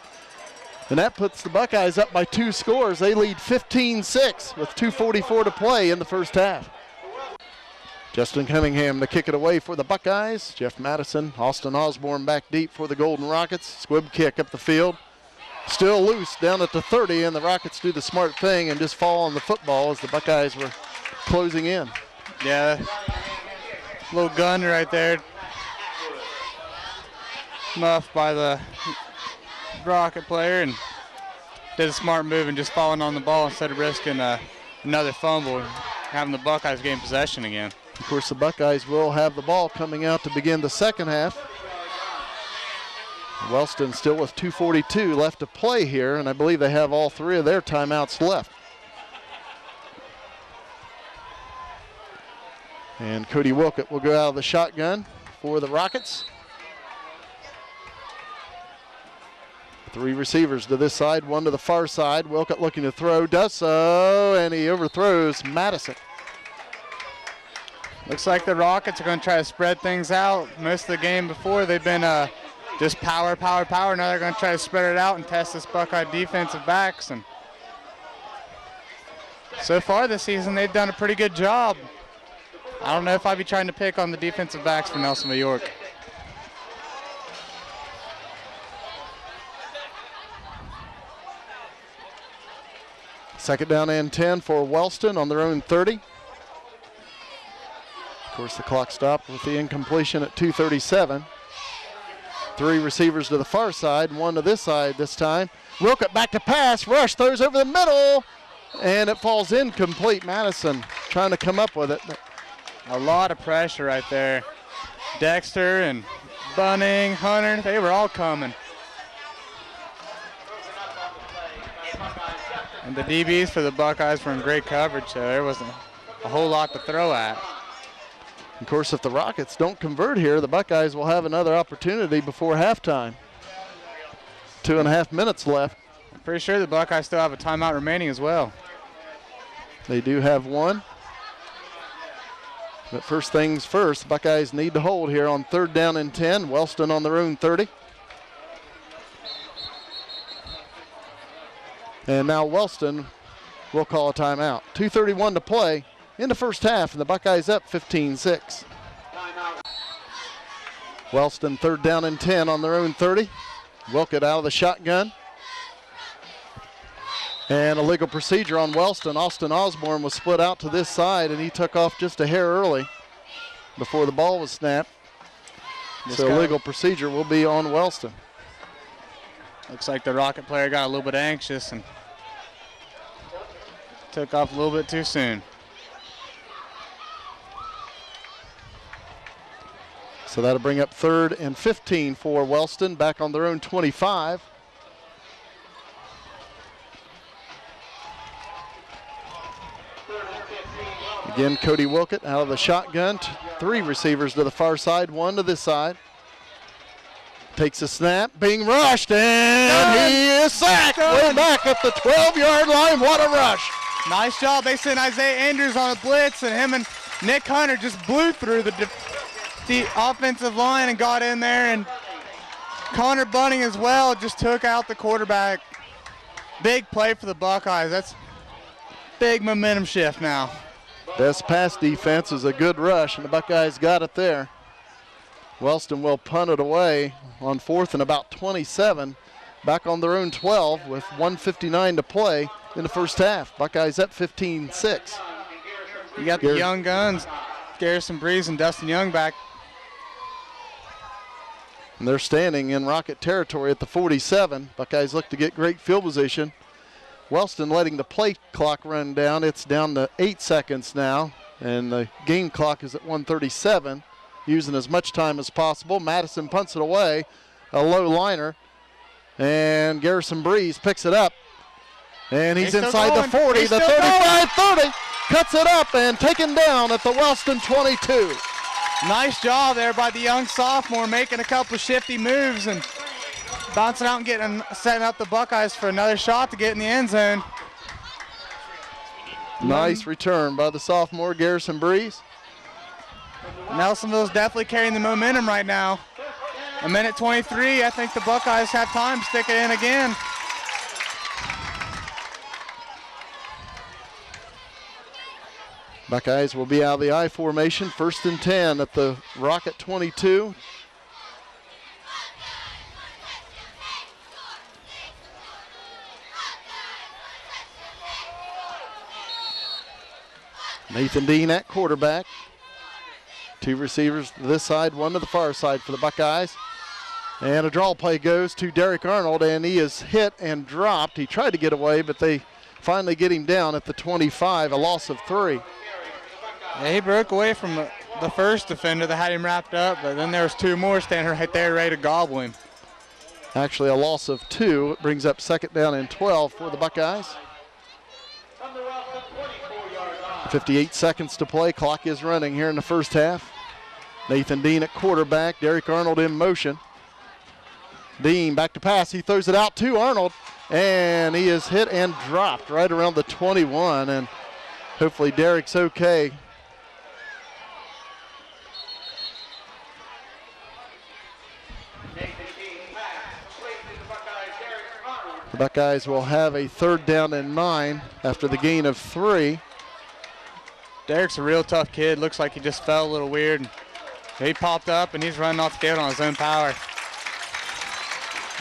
And that puts the Buckeyes up by 2 scores. They lead 15-6 with 2:44 to play in the first half. Justin Cunningham to kick it away for the Buckeyes. Jeff Madison, Austin Osborne back deep for the Golden Rockets. Squib kick up the field. Still loose down at the 30, and the Rockets do the smart thing and just fall on the football as the Buckeyes were closing in. Yeah, little gun right there. muff by the Rocket player and did a smart move and just falling on the ball instead of risking another fumble and having the Buckeyes gain possession again. Of course, the Buckeyes will have the ball coming out to begin the second half. Wellston still with 2:42 left to play here, and I believe they have all 3 of their timeouts left. And Cody Wilkett will go out of the shotgun for the Rockets. 3 receivers to this side, 1 to the far side. Wilkett looking to throw, does so, and he overthrows Madison. Looks like the Rockets are going to try to spread things out. Most of the game before, they've been just power, power, power. Now they're going to try to spread it out and test this Buckeye defensive backs. And so far this season, they've done a pretty good job. I don't know if I'd be trying to pick on the defensive backs for Nelsonville-York. Second down and 10 for Wellston on their own 30. Of course, the clock stopped with the incompletion at 2:37. 3 receivers to the far side, 1 to this side this time. Wilkett back to pass, rush, throws over the middle, and it falls incomplete. Madison trying to come up with it. A lot of pressure right there. Dexter and Bunning, Hunter, they were all coming. And the DBs for the Buckeyes were in great coverage, so there wasn't a whole lot to throw at. Of course, if the Rockets don't convert here, the Buckeyes will have another opportunity before halftime. 2.5 minutes left. I'm pretty sure the Buckeyes still have a timeout remaining as well. They do have one. But first things first, the Buckeyes need to hold here on 3rd down and 10. Wellston on their own 30. And now Wellston will call a timeout. 2:31 to play in the first half, and the Buckeyes up 15-6. Wellston 3rd down and 10 on their own 30. Wilkett out of the shotgun. And a legal procedure on Wellston. Austin Osborne was split out to this side, and he took off just a hair early before the ball was snapped. So legal procedure will be on Wellston. Looks like the Rocket player got a little bit anxious and took off a little bit too soon. So that'll bring up 3rd and 15 for Wellston, back on their own 25. Again, Cody Wilkett out of the shotgun. 3 receivers to the far side, 1 to this side. Takes a snap, being rushed, and he is sacked way back at the 12-yard line. What a rush. Nice job. They sent Isaiah Andrews on a blitz, and him and Nick Hunter just blew through the offensive line and got in there, and Connor Bunning as well just took out the quarterback. Big play for the Buckeyes. That's big momentum shift now. Best pass defense is a good rush, and the Buckeyes got it there. Wellston will punt it away on 4th and about 27, back on their own 12 with 1:59 to play in the first half. Buckeyes up 15-6. You got the young guns, Garrison Breeze and Dustin Young back. And they're standing in Rocket territory at the 47. Buckeyes look to get great field position. Wellston letting the play clock run down. It's down to 8 seconds now, and the game clock is at 1:37, using as much time as possible. Madison punts it away, a low liner, and Garrison Breeze picks it up, and he's inside the 40, the 35, 30, cuts it up and taken down at the Wellston 22. Nice job there by the young sophomore, making a couple shifty moves and bouncing out and setting up the Buckeyes for another shot to get in the end zone. Nice return by the sophomore Garrison Breeze. Nelsonville's definitely carrying the momentum right now. 1:23, I think the Buckeyes have time to stick it in again. Buckeyes will be out of the I formation, 1st and 10 at the Rocket 22. Nathan Dean at quarterback. 2 receivers to this side, 1 to the far side for the Buckeyes. And a draw play goes to Derek Arnold, and he is hit and dropped. He tried to get away, but they finally get him down at the 25, a loss of 3. Yeah, he broke away from the first defender that had him wrapped up, but then there was 2 more standing right there ready to gobble him. Actually a loss of 2. It brings up second down and 12 for the Buckeyes. 58 seconds to play. Clock is running here in the first half. Nathan Dean at quarterback. Derek Arnold in motion. Dean back to pass. He throws it out to Arnold, and he is hit and dropped right around the 21, and hopefully Derek's okay. The Buckeyes will have a third down and 9 after the gain of 3. Derek's a real tough kid. Looks like he just fell a little weird. He popped up, and he's running off the field on his own power.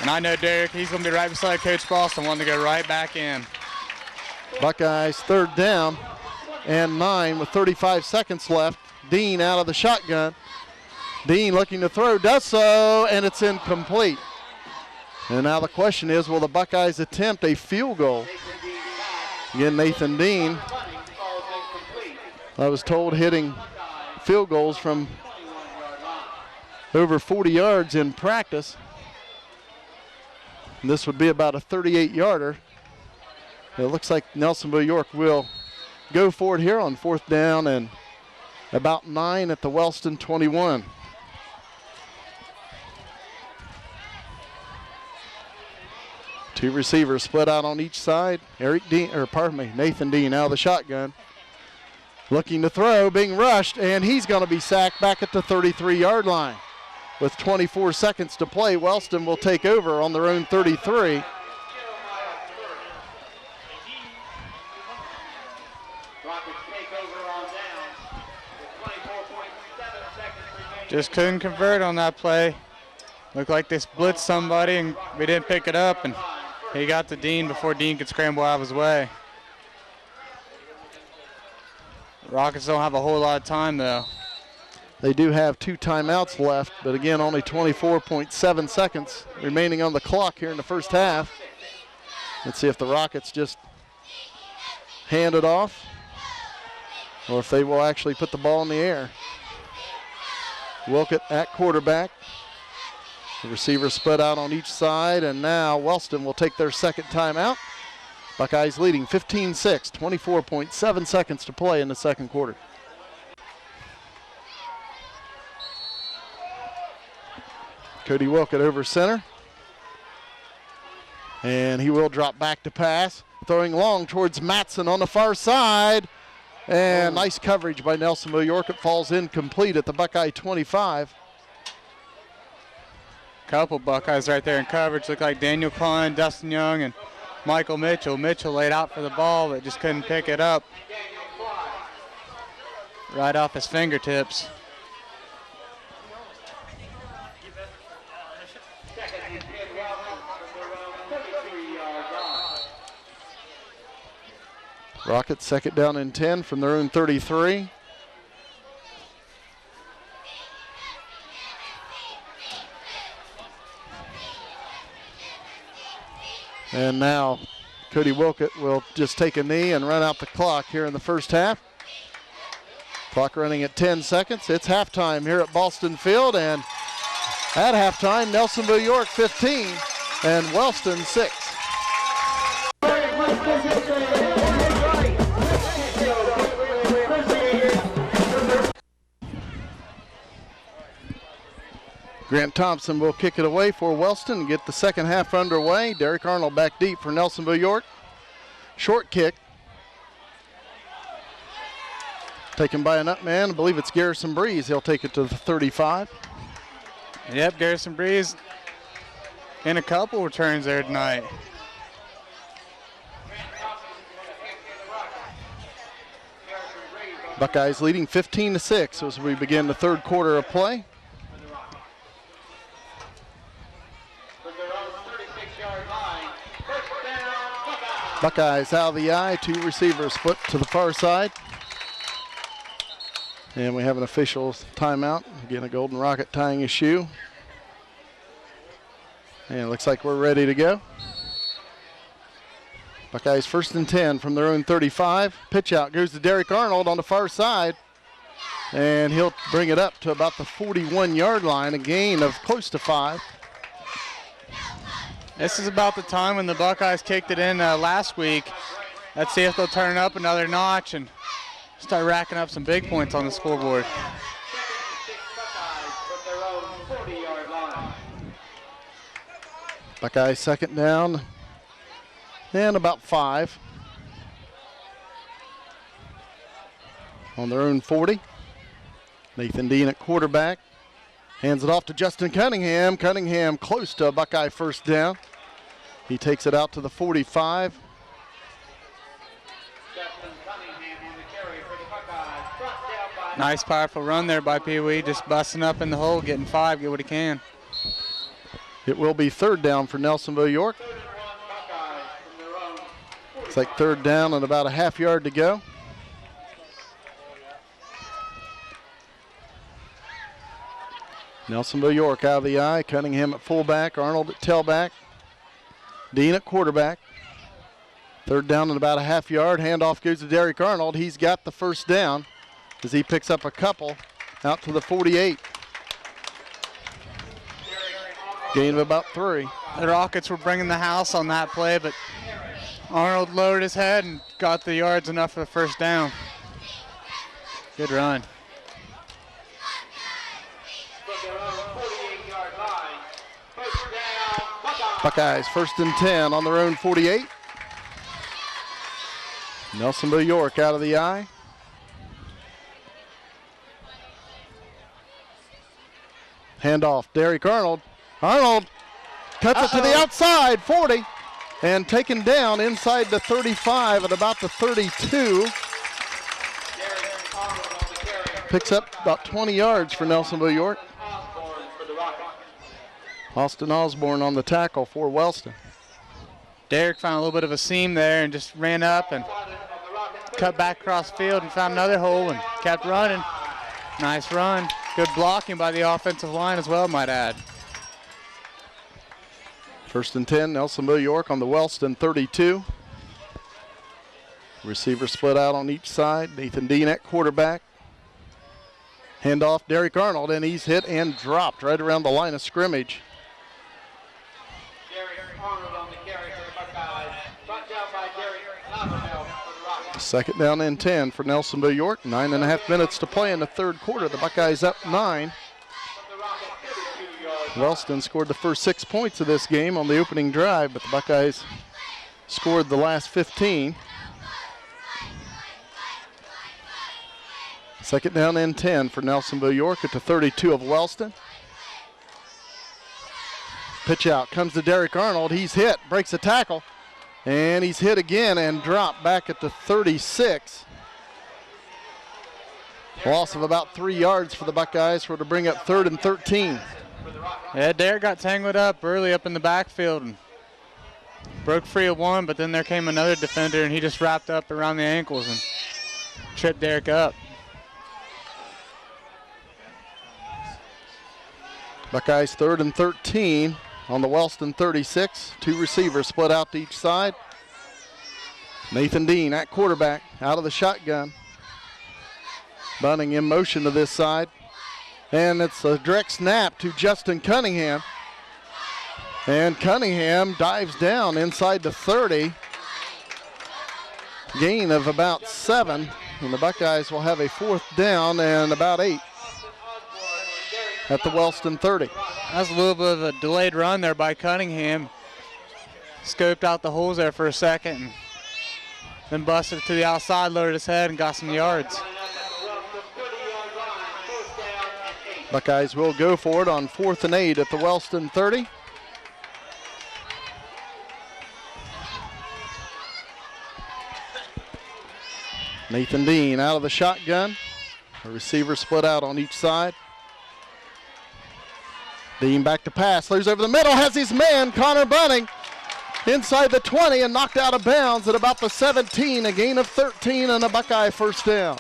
And I know Derek, he's going to be right beside Coach Boston, wanting to go right back in. Buckeyes third down and 9 with 35 seconds left. Dean out of the shotgun. Dean looking to throw, does so, and it's incomplete. And now the question is, will the Buckeyes attempt a field goal? Again, Nathan Dean, I was told, hitting field goals from over 40 yards in practice. And this would be about a 38-yarder. It looks like Nelsonville-York will go for it here on fourth down and about 9 at the Wellston 21. Two receivers split out on each side. Nathan Dean out of the shotgun. Looking to throw, being rushed, and he's going to be sacked back at the 33-yard line. With 24 seconds to play, Wellston will take over on their own 33. Just couldn't convert on that play. Looked like they blitzed somebody, and we didn't pick it up, and he got to Dean before Dean could scramble out of his way. The Rockets don't have a whole lot of time, though. They do have 2 timeouts left, but again, only 24.7 seconds remaining on the clock here in the first half. Let's see if the Rockets just hand it off or if they will actually put the ball in the air. Wilkett at quarterback. The receivers split out on each side, and now Wellston will take their second timeout. Buckeyes leading 15-6, 24.7 seconds to play in the second quarter. Cody Wilkett over center. And he will drop back to pass. Throwing long towards Matson on the far side. And nice coverage by Nelsonville-York. It falls incomplete at the Buckeye 25. Couple Buckeyes right there in coverage. Look like Daniel Klein, Dustin Young, and Michael Mitchell. Mitchell laid out for the ball, but just couldn't pick it up. Right off his fingertips. Rockets second down and 10 from their own 33. And now Cody Wilkett will just take a knee and run out the clock here in the first half. Clock running at 10 seconds. It's halftime here at Boston Field, and at halftime, Nelsonville-York 15 and Wellston 6. Grant Thompson will kick it away for Wellston and get the second half underway. Derek Arnold back deep for Nelsonville-York. Short kick. Taken by a nut man. I believe it's Garrison Breeze. He'll take it to the 35. Yep, Garrison Breeze in a couple returns there tonight. Buckeyes leading 15-6 as we begin the third quarter of play. Buckeyes out of the eye, 2 receivers split to the far side. And we have an official timeout. Again, a Golden Rocket tying his shoe. And it looks like we're ready to go. Buckeyes 1st and 10 from their own 35. Pitch out goes to Derek Arnold on the far side. And he'll bring it up to about the 41-yard line, a gain of close to 5. This is about the time when the Buckeyes kicked it in last week. Let's see if they'll turn it up another notch and start racking up some big points on the scoreboard. Buckeyes 2nd down and about 5. On their own 40. Nathan Dean at quarterback. Hands it off to Justin Cunningham. Cunningham close to a Buckeye 1st down. He takes it out to the 45. Nice powerful run there by Pee Wee, just busting up in the hole, getting 5, get what he can. It will be 3rd down for Nelsonville-York. It's like 3rd down and about a half yard to go. Nelsonville-York out of the eye. Cunningham at fullback. Arnold at tailback. Dean at quarterback. 3rd down and about a half yard. Handoff goes to Derek Arnold. He's got the 1st down as he picks up a couple out to the 48. Gain of about 3. The Rockets were bringing the house on that play, but Arnold lowered his head and got the yards enough for the 1st down. Good run. Buckeyes 1st and 10 on their own 48. Nelsonville-York out of the eye. Handoff, Derek Arnold. Arnold cuts it to the outside, 40, and taken down inside the 35 at about the 32. Picks up about 20 yards for Nelsonville-York. Austin Osborne on the tackle for Wellston. Derek found a little bit of a seam there and just ran up and cut back across the field and found another hole and kept running. Nice run. Good blocking by the offensive line as well, might add. 1st and 10, Nelsonville-York on the Wellston 32. Receiver split out on each side. Nathan Dean at quarterback. Handoff, Derek Arnold, and he's hit and dropped right around the line of scrimmage. Second down and 10 for Nelsonville-York. 9.5 minutes to play in the 3rd quarter. The Buckeyes up 9. Wellston scored the first 6 points of this game on the opening drive, but the Buckeyes scored the last 15. Second down and 10 for Nelsonville-York at the 32 of Wellston. Pitch out comes to Derek Arnold. He's hit, breaks a tackle. And he's hit again and dropped back at the 36. Loss of about 3 yards for the Buckeyes to bring up 3rd and 13. Yeah, Derek got tangled up early up in the backfield and broke free of one, but then there came another defender and he just wrapped up around the ankles and tripped Derek up. Buckeyes 3rd and 13. On the Wellston 36, 2 receivers split out to each side. Nathan Dean at quarterback, out of the shotgun. Bunting in motion to this side. And it's a direct snap to Justin Cunningham. And Cunningham dives down inside the 30. Gain of about 7. And the Buckeyes will have a 4th down and about 8 at the Wellston 30. That was a little bit of a delayed run there by Cunningham. Scoped out the holes there for a second and then busted to the outside, lowered his head and got some yards. Buckeyes will go for it on 4th and 8 at the Wellston 30. Nathan Dean out of the shotgun. A receiver split out on each side. Dean back to pass, throws over the middle, has his man, Connor Bunting, inside the 20 and knocked out of bounds at about the 17, a gain of 13 and a Buckeye 1st down.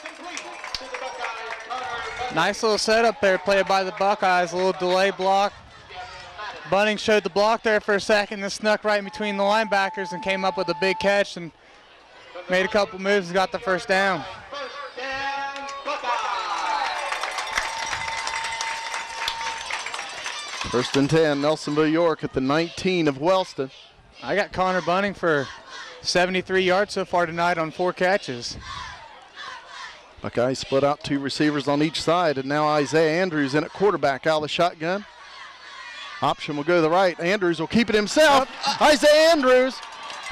Nice little setup there played by the Buckeyes, a little delay block. Bunning showed the block there for a second, then snuck right in between the linebackers and came up with a big catch and made a couple moves and got the first down. First down, Buckeyes. First and 10, Nelsonville-York at the 19 of Wellston. I got Connor Bunning for 73 yards so far tonight on 4 catches. Buckeyes split out 2 receivers on each side, and now Isaiah Andrews in at quarterback out of the shotgun. Option will go to the right. Andrews will keep it himself. Isaiah Andrews,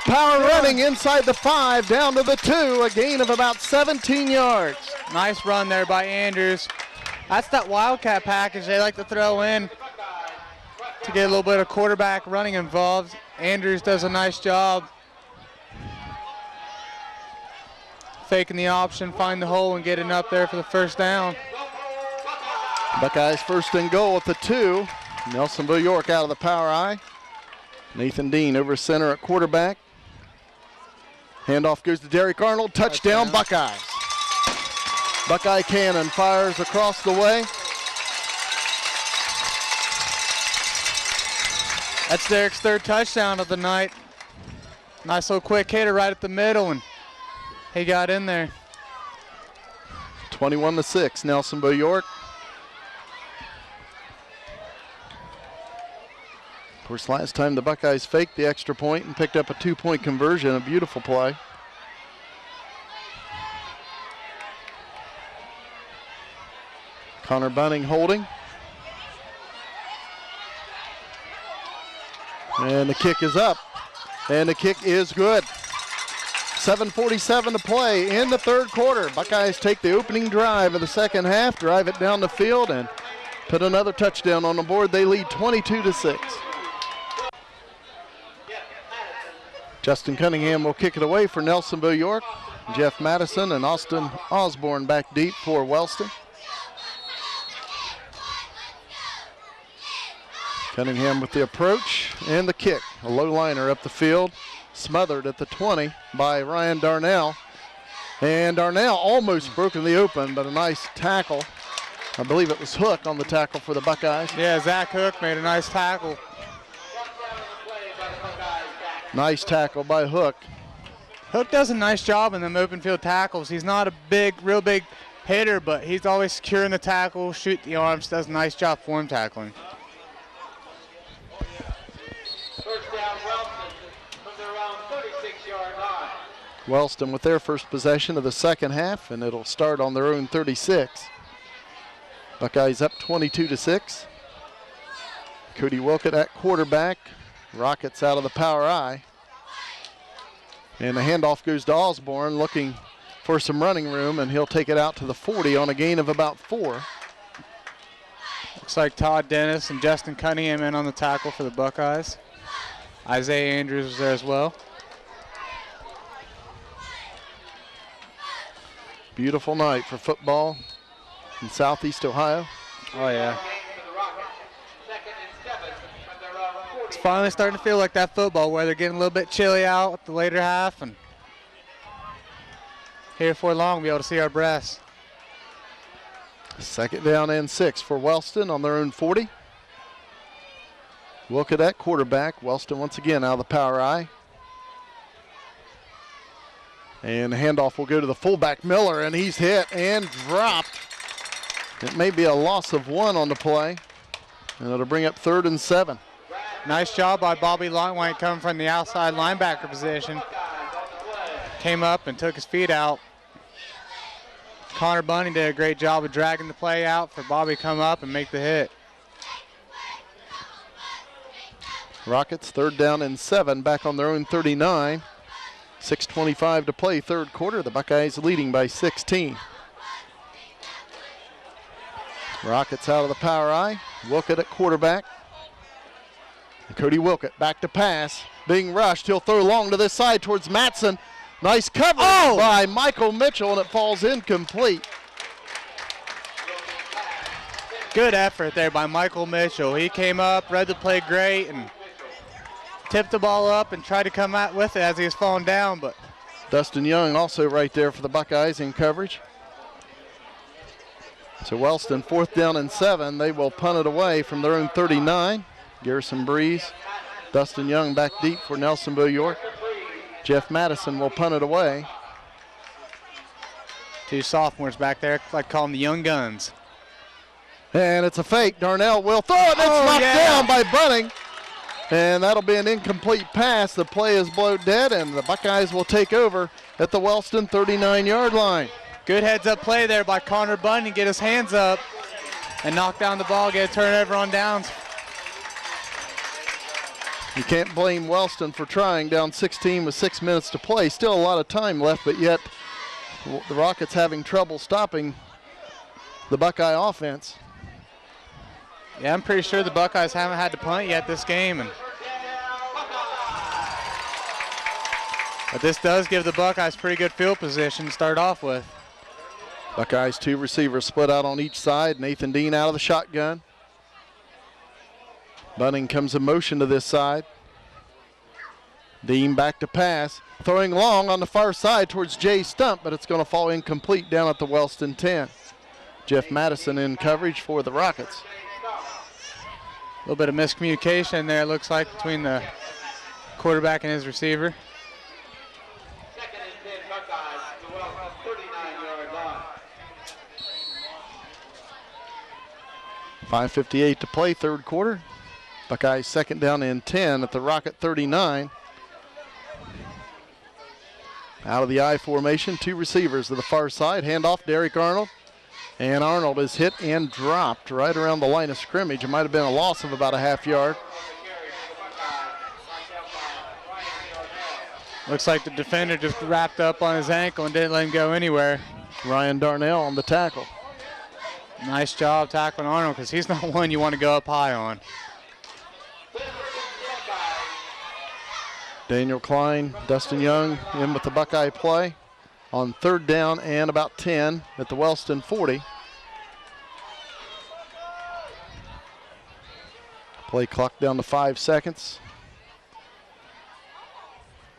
power running inside the 5, down to the 2, a gain of about 17 yards. Nice run there by Andrews. That's that Wildcat package they like to throw in to get a little bit of quarterback running involved. Andrews does a nice job faking the option, find the hole, and getting up there for the first down. Buckeyes first and goal at the 2. Nelsonville-York out of the power I. Nathan Dean over center at quarterback. Handoff goes to Derek Arnold. Touchdown, Buckeyes. Buckeye cannon fires across the way. That's Derek's 3rd touchdown of the night. Nice little quick hitter right at the middle, and he got in there. 21-6, Nelsonville-York. Of course, last time the Buckeyes faked the extra point and picked up a 2-point conversion, a beautiful play. Connor Bunning holding. And the kick is up. And the kick is good. 7:47 to play in the 3rd quarter. Buckeyes take the opening drive of the 2nd half, drive it down the field, and put another touchdown on the board. They lead 22-6. Justin Cunningham will kick it away for Nelsonville-York. Jeff Madison and Austin Osborne back deep for Wellston. Cunningham with the approach and the kick. A low liner up the field. Smothered at the 20 by Ryan Darnell. And Darnell almost broken the open, but a nice tackle. I believe it was Hook on the tackle for the Buckeyes. Yeah, Zach Hook made a nice tackle. Nice tackle by Hook. Hook does a nice job in them open field tackles. He's not a real big hitter, but he's always securing the tackle, shoot the arms, does a nice job for him tackling. First down, Wellston from their own 36-yard line. Wellston with their first possession of the 2nd half, and it'll start on their own 36. Buckeyes up 22-6. Cody Wilkett at quarterback. Rockets out of the power I. And the handoff goes to Osborne looking for some running room, and he'll take it out to the 40 on a gain of about 4. Looks like Todd Dennis and Justin Cunningham in on the tackle for the Buckeyes. Isaiah Andrews was there as well. Beautiful night for football in Southeast Ohio. Oh, yeah. It's finally starting to feel like that football where they're getting a little bit chilly out at the later half, and here before long we'll be able to see our breasts. 2nd down and 6 for Wellston on their own 40. Wilkett at quarterback. Wellston once again out of the power I. And the handoff will go to the fullback Miller, and he's hit and dropped. It may be a loss of 1 on the play, and it'll bring up 3rd and 7. Nice job by Bobby Longwhite coming from the outside linebacker position. Came up and took his feet out. Connor Bunning did a great job of dragging the play out for Bobby to come up and make the hit. Rockets 3rd down and 7 back on their own 39. 6:25 to play 3rd quarter. The Buckeyes leading by 16. Rockets out of the power I. Wilkett at quarterback. And Cody Wilkett back to pass. Being rushed. He'll throw long to this side towards Matson. Nice cover by Michael Mitchell, and it falls incomplete. Good effort there by Michael Mitchell. He came up, read the play great, and tipped the ball up and tried to come out with it as he was falling down. But Dustin Young also right there for the Buckeyes in coverage. So Wellston 4th down and 7. They will punt it away from their own 39. Garrison Breeze. Dustin Young back deep for Nelsonville-York. Jeff Madison will punt it away. Two sophomores back there, like call them the young guns. And it's a fake. Darnell will throw it. It's knocked down by Bunning. And that'll be an incomplete pass. The play is blowed dead, and the Buckeyes will take over at the Wellston 39-yard line. Good heads-up play there by Connor Bunning. Get his hands up and knock down the ball, get a turnover on downs. You can't blame Wellston for trying, down 16 with 6 minutes to play. Still a lot of time left, but yet the Rockets having trouble stopping the Buckeye offense. Yeah, I'm pretty sure the Buckeyes haven't had to punt yet this game. But this does give the Buckeyes pretty good field position to start off with. Buckeyes 2 receivers split out on each side. Nathan Dean out of the shotgun. Bunning comes in motion to this side. Dean back to pass. Throwing long on the far side towards Jay Stump, but it's going to fall incomplete down at the Wellston 10. Jeff Madison in coverage for the Rockets. A little bit of miscommunication there, it looks like, between the quarterback and his receiver. 5:58 to play, third quarter. Buckeyes second down and 10 at the Rocket 39. Out of the I formation, two receivers to the far side. Handoff, Derek Arnold. And Arnold is hit and dropped right around the line of scrimmage. It might have been a loss of about a half yard. Looks like the defender just wrapped up on his ankle and didn't let him go anywhere. Ryan Darnell on the tackle. Nice job tackling Arnold, because he's not one you want to go up high on. Daniel Klein, Dustin Young in with the Buckeye play on third down and about 10 at the Wellston 40. Play clock down to 5 seconds.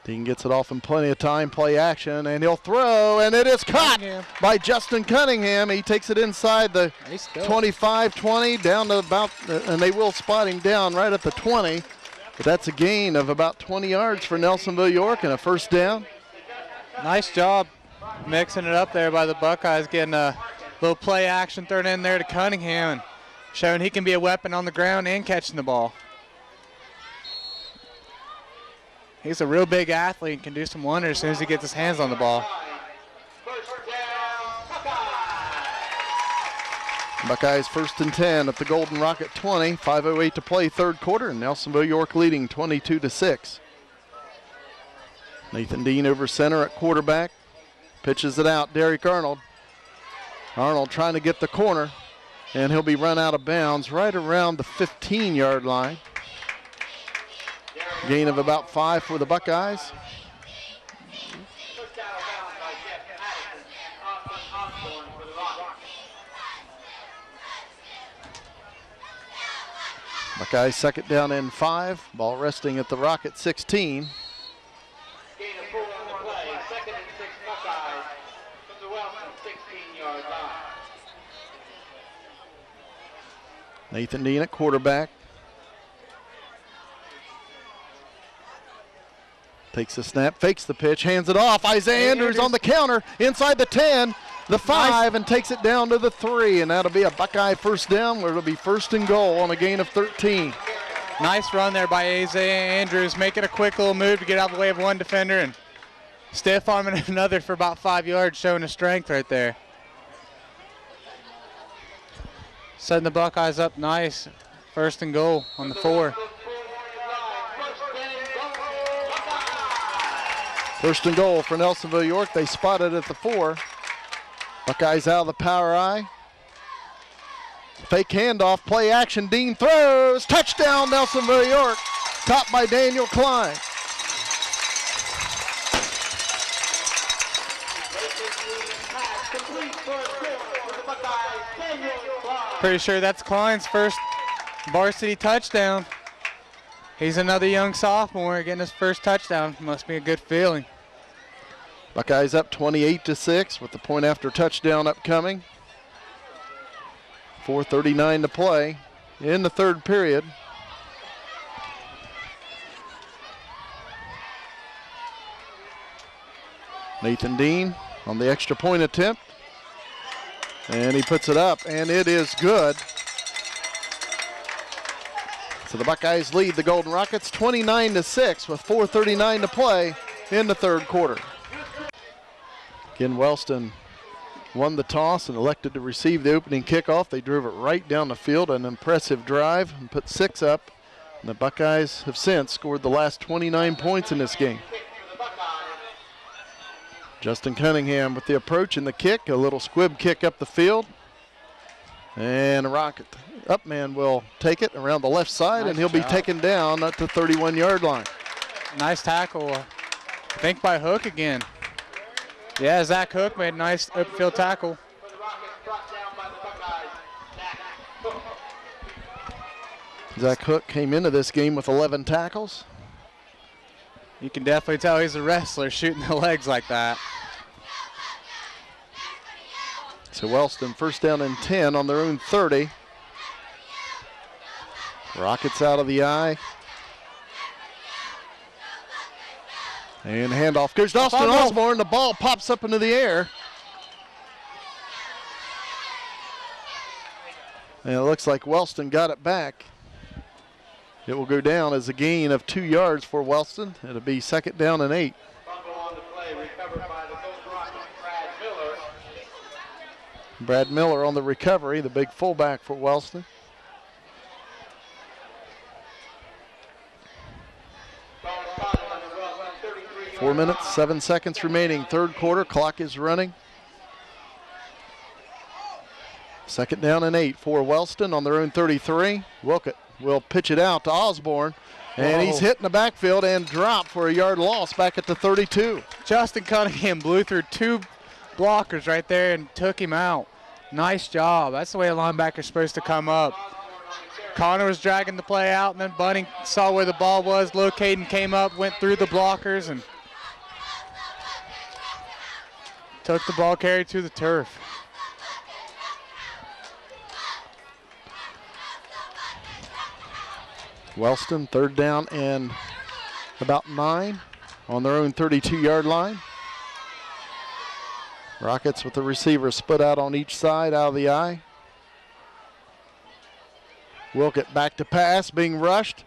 Dean gets it off in plenty of time, play action, and he'll throw, and it is caught by Justin Cunningham. He takes it inside the 25-20, down to about, and they will spot him down right at the 20. But that's a gain of about 20 yards for Nelsonville-York and a first down. Nice job mixing it up there by the Buckeyes, getting a little play action thrown in there to Cunningham and showing he can be a weapon on the ground and catching the ball. He's a real big athlete and can do some wonders as soon as he gets his hands on the ball. Buckeyes first and 10 at the Golden Rocket 20. 5:08 to play, third quarter, and Nelsonville-York leading 22-6. Nathan Dean over center at quarterback. Pitches it out, Derek Arnold. Arnold trying to get the corner, and he'll be run out of bounds right around the 15-yard line. Gain of about 5 for the Buckeyes. Buckeyes second down and 5. Ball resting at the Rocket 16. Gain of 4 on the play. Second and 6 Buckeyes from the Wellston 16-yard line. Nathan Dean at quarterback. Takes the snap, fakes the pitch, hands it off. Isaiah Andrews on the counter, inside the 10, the 5, and takes it down to the 3. And that'll be a Buckeye first down, where it'll be first and goal on a gain of 13. Nice run there by Isaiah Andrews, making a quick little move to get out of the way of one defender and stiff arming another for about 5 yards, showing his strength right there. Setting the Buckeyes up nice. First and goal on the 4. First and goal for Nelsonville-York. They spot it at the 4. Buckeyes out of the power I. Fake handoff, play action. Dean throws. Touchdown, Nelsonville-York. Caught by Daniel Klein. Pretty sure that's Klein's first varsity touchdown. He's another young sophomore getting his first touchdown. Must be a good feeling. Buckeyes up 28-6 with the point after touchdown upcoming. 4:39 to play in the third period. Nathan Dean on the extra point attempt. And he puts it up, and it is good. So the Buckeyes lead the Golden Rockets 29-6 with 4:39 to play in the third quarter. Again, Wellston won the toss and elected to receive the opening kickoff. They drove it right down the field, an impressive drive, and put 6 up. And the Buckeyes have since scored the last 29 points in this game. Justin Cunningham with the approach and the kick, a little squib kick up the field. And a Rocket up man will take it around the left side, and he'll be taken down at the 31-yard line. Nice tackle, I think by Hook again. Yeah, Zach Hook made a nice upfield tackle. Zach Hook came into this game with 11 tackles. You can definitely tell he's a wrestler shooting the legs like that. So Wellston first down and 10 on their own 30. Rockets out of the eye. And handoff goes to Austin Osborne. The ball pops up into the air. And it looks like Wellston got it back. It will go down as a gain of 2 yards for Wellston. It'll be second down and 8. Brad Miller on the recovery, the big fullback for Wellston. Four minutes, 7 seconds remaining. Third quarter, clock is running. Second down and 8 for Wellston on their own 33. Wilkett will pitch it out to Osborne, and he's hit in the backfield and dropped for a yard loss back at the 32. Justin Cunningham blew through 2 blockers right there and took him out. Nice job. That's the way a linebacker's supposed to come up. Connor was dragging the play out, and then Bunning saw where the ball was, located, and came up, went through the blockers, and took the ball carried to the turf. Wellston, third down and about 9 on their own 32-yard line. Rockets with the receiver split out on each side, out of the eye. Wilkett back to pass, being rushed.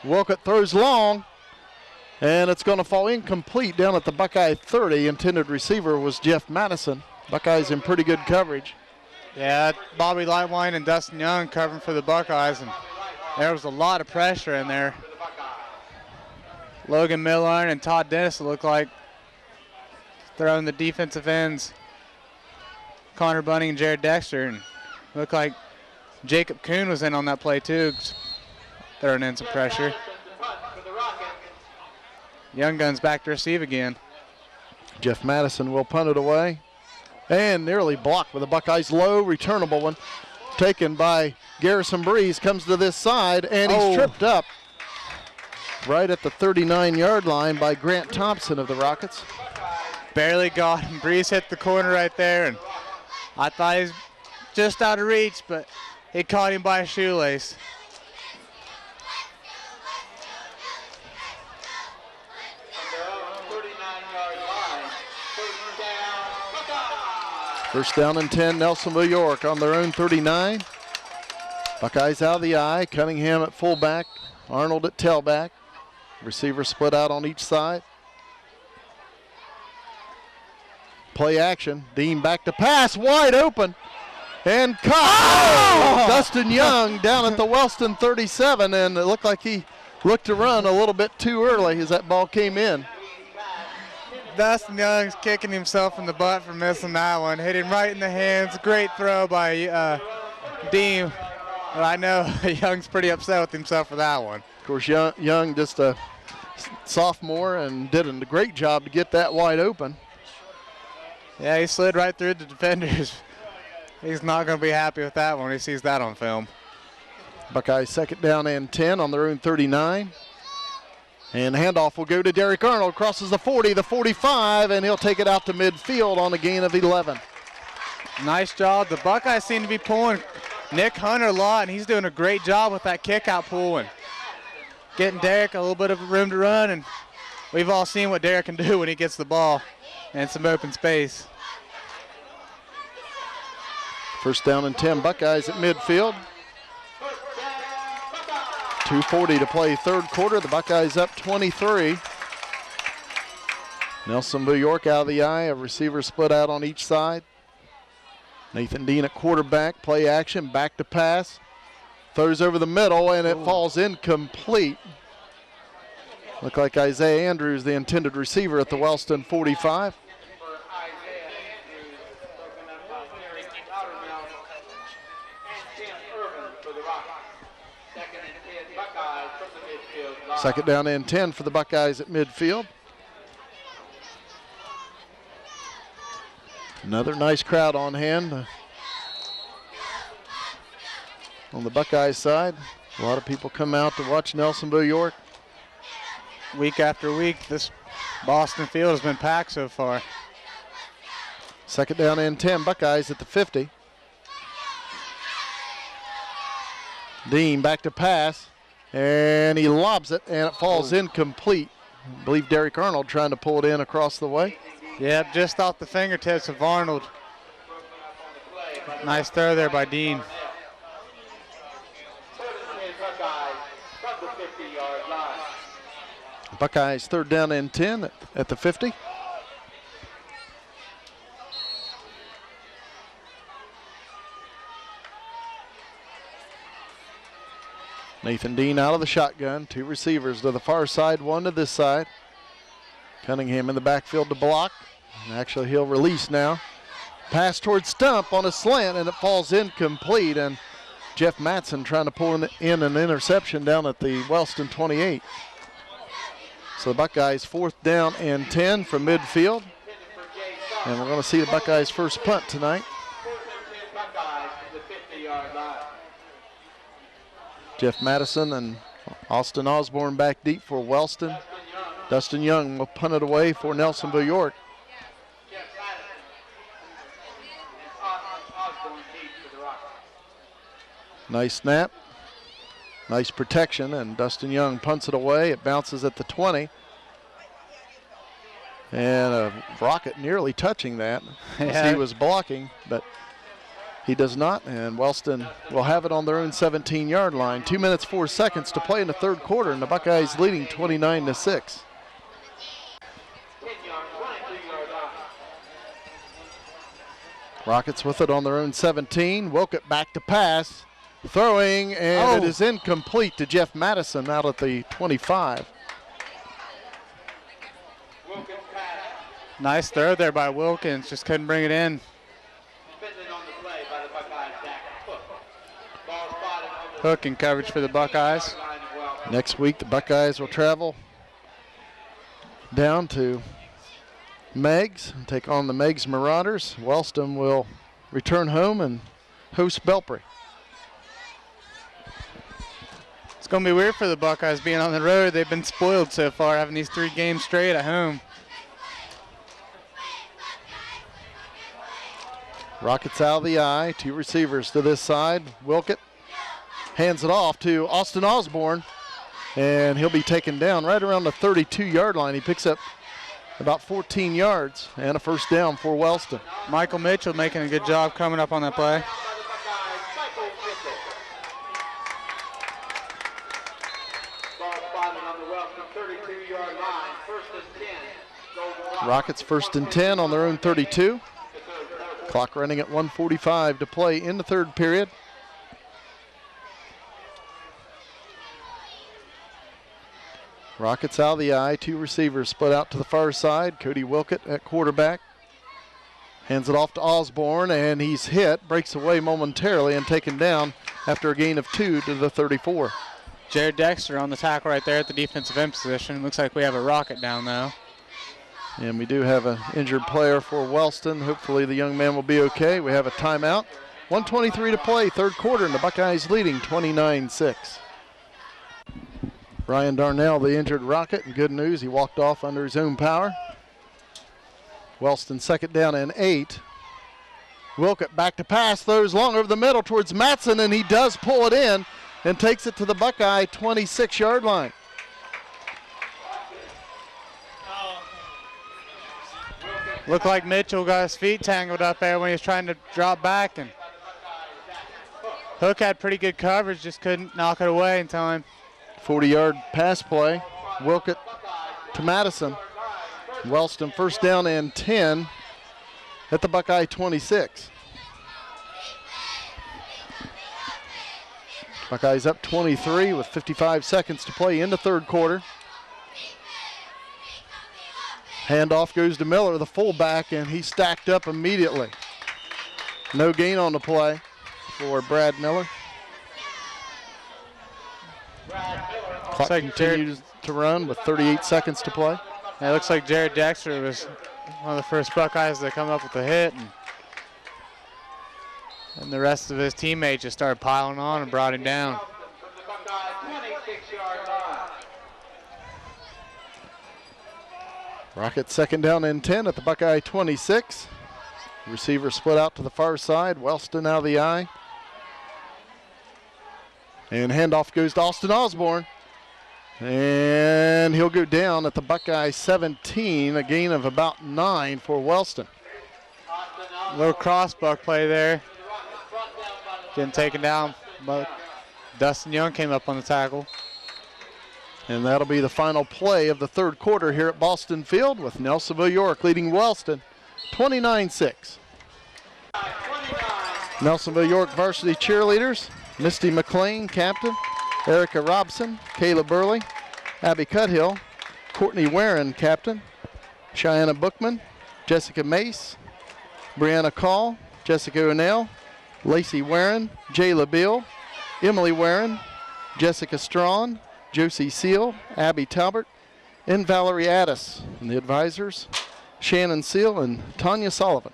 Wilkett throws long, and it's going to fall incomplete down at the Buckeye 30. Intended receiver was Jeff Madison. Buckeyes in pretty good coverage. Yeah, Bobby Lightwine and Dustin Young covering for the Buckeyes, and there was a lot of pressure in there. Logan Miller and Todd Dennis look like throwing the defensive ends. Connor Bunning and Jared Dexter, and looked like Jacob Kuhn was in on that play too, throwing in some pressure. Young Guns back to receive again. Jeff Madison will punt it away, and nearly blocked with the Buckeyes. Low, returnable one, taken by Garrison Breeze, comes to this side, and he's tripped up right at the 39-yard line by Grant Thompson of the Rockets. Barely got him. Breeze hit the corner right there, and I thought he was just out of reach, but he caught him by a shoelace. First down and 10, Nelsonville-York on their own 39. Buckeyes out of the eye. Cunningham at fullback, Arnold at tailback. Receiver split out on each side. Play action. Dean back to pass, wide open, and caught. Dustin Young down at the Wellston 37, and it looked like he looked to run a little bit too early as that ball came in. Dustin Young's kicking himself in the butt for missing that one. Hit him right in the hands. Great throw by Dean. But I know Young's pretty upset with himself for that one. Of course, Young just a sophomore and did a great job to get that wide open. Yeah, he slid right through the defenders. He's not going to be happy with that when he sees that on film. Buckeyes second down and 10 on their own 39. And handoff will go to Derek Arnold. Crosses the 40, the 45, and he'll take it out to midfield on a gain of 11. Nice job. The Buckeyes seem to be pulling Nick Hunter a lot, and he's doing a great job with that kick-out pull and getting Derek a little bit of room to run, and we've all seen what Derek can do when he gets the ball. and some open space. First down and 10, Buckeyes at midfield. 2:40 to play third quarter. The Buckeyes up 23. Nelsonville-York out of the eye. A receiver split out on each side. Nathan Dean at quarterback. Play action. Back to pass. Throws over the middle, and it falls incomplete. Looked like Isaiah Andrews, the intended receiver at the Wellston 45. Second down and 10 for the Buckeyes at midfield. Another nice crowd on hand on the Buckeyes side. A lot of people come out to watch Nelsonville-York. Week after week, this Boston field has been packed so far. Second down and 10, Buckeyes at the 50. Dean back to pass, and he lobs it, and it falls incomplete. I believe Derek Arnold trying to pull it in across the way. Yep, just off the fingertips of Arnold. Nice throw there by Dean. Buckeyes third down and 10 at the 50. Nathan Dean out of the shotgun. Two receivers to the far side, one to this side. Cunningham in the backfield to block. And actually, he'll release now. Pass towards Stump on a slant, and it falls incomplete. And Jeff Matson trying to pull in an interception down at the Wellston 28. So the Buckeyes fourth down and 10 from midfield. And we're going to see the Buckeyes' first punt tonight. Jeff Madison and Austin Osborne back deep for Wellston. Dustin Young will punt it away for Nelsonville-York. Nice snap. Nice protection, and Dustin Young punts it away. It bounces at the 20. And a rocket nearly touching that. He was blocking, but he does not, and Wellston will have it on their own 17-yard line. 2 minutes, 4 seconds to play in the third quarter, and the Buckeyes leading 29-6. Rockets with it on their own 17. Wilkett back to pass. Throwing, and it is incomplete to Jeff Madison out at the 25. Nice throw there by Wilkins, just couldn't bring it in. Hook in coverage for the Buckeyes. Next week, the Buckeyes will travel down to Meigs and take on the Meigs Marauders. Wellston will return home and host Belpre. It's going to be weird for the Buckeyes being on the road. They've been spoiled so far, having these 3 games straight at home. Rockets out of the eye. 2 receivers to this side. Wilkett hands it off to Austin Osborne, and he'll be taken down right around the 32-yard line. He picks up about 14 yards and a first down for Wellston. Michael Mitchell making a good job coming up on that play. Rockets first and 10 on their own 32. Clock running at 1:45 to play in the third period. Rockets out of the eye. 2 receivers split out to the far side. Cody Wilkett at quarterback. Hands it off to Osborne, and he's hit. Breaks away momentarily and taken down after a gain of 2 to the 34. Jared Dexter on the tackle right there at the defensive end position. Looks like we have a rocket down though. And we do have an injured player for Wellston. Hopefully the young man will be okay. We have a timeout. 1:23 to play, third quarter, and the Buckeyes leading 29-6. Brian Darnell, the injured Rocket, and good news, he walked off under his own power. Wellston second down and 8. Wilkett back to pass, throws long over the middle towards Matson, and he does pull it in and takes it to the Buckeye 26-yard line. Looked like Mitchell got his feet tangled up there when he was trying to drop back, and Hook had pretty good coverage, just couldn't knock it away in time. 40-yard pass play. Wilkett to Madison. Wellston first down and 10 at the Buckeye 26. Buckeyes up 23 with 55 seconds to play in the third quarter. Handoff goes to Miller, the fullback, and he stacked up immediately. No gain on the play for Brad Miller. Clock continues to run with 38 seconds to play. It looks like Jared Dexter was one of the first Buckeyes to come up with a hit, and the rest of his teammates just started piling on and brought him down. Rockets second down and 10 at the Buckeye 26. Receiver split out to the far side. Wellston out of the eye. And handoff goes to Austin Osborne. And he'll go down at the Buckeye 17, a gain of about 9 for Wellston. Little crossbuck play there. Getting taken down, but Dustin Young came up on the tackle. And that'll be the final play of the third quarter here at Boston Field, with Nelsonville-York leading Wellston 29-6. Nelsonville-York varsity cheerleaders: Misty McLean, captain; Erica Robson, Kayla Burley, Abby Cuthill, Courtney Warren, captain; Cheyenne Bookman, Jessica Mace, Brianna Call, Jessica O'Neill, Lacey Warren, Jayla Beal, Emily Warren, Jessica Strawn, Josie Seal, Abby Talbert, and Valerie Addis. And the advisors, Shannon Seal and Tanya Sullivan.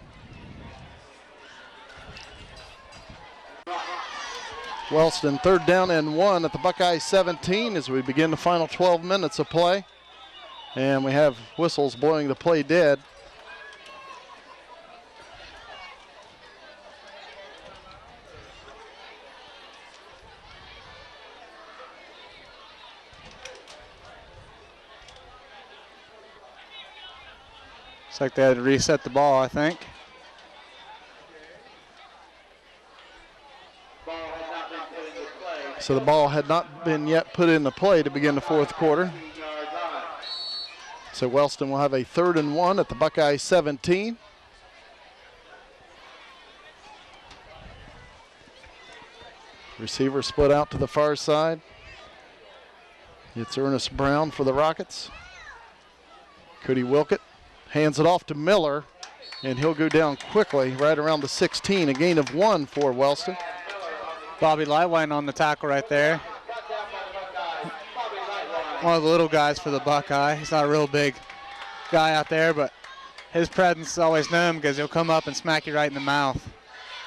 Wellston third down and 1 at the Buckeye 17 as we begin the final 12 minutes of play. And we have whistles blowing the play dead. Looks like they had to reset the ball, I think. So the ball had not been yet put into play to begin the fourth quarter. So Wellston will have a third and 1 at the Buckeye 17. Receiver split out to the far side. It's Ernest Brown for the Rockets. Cody Wilkett hands it off to Miller, and he'll go down quickly right around the 16, a gain of 1 for Wellston. Bobby Lightwine on the tackle right there. One of the little guys for the Buckeye. He's not a real big guy out there, but his presence is always known because he'll come up and smack you right in the mouth.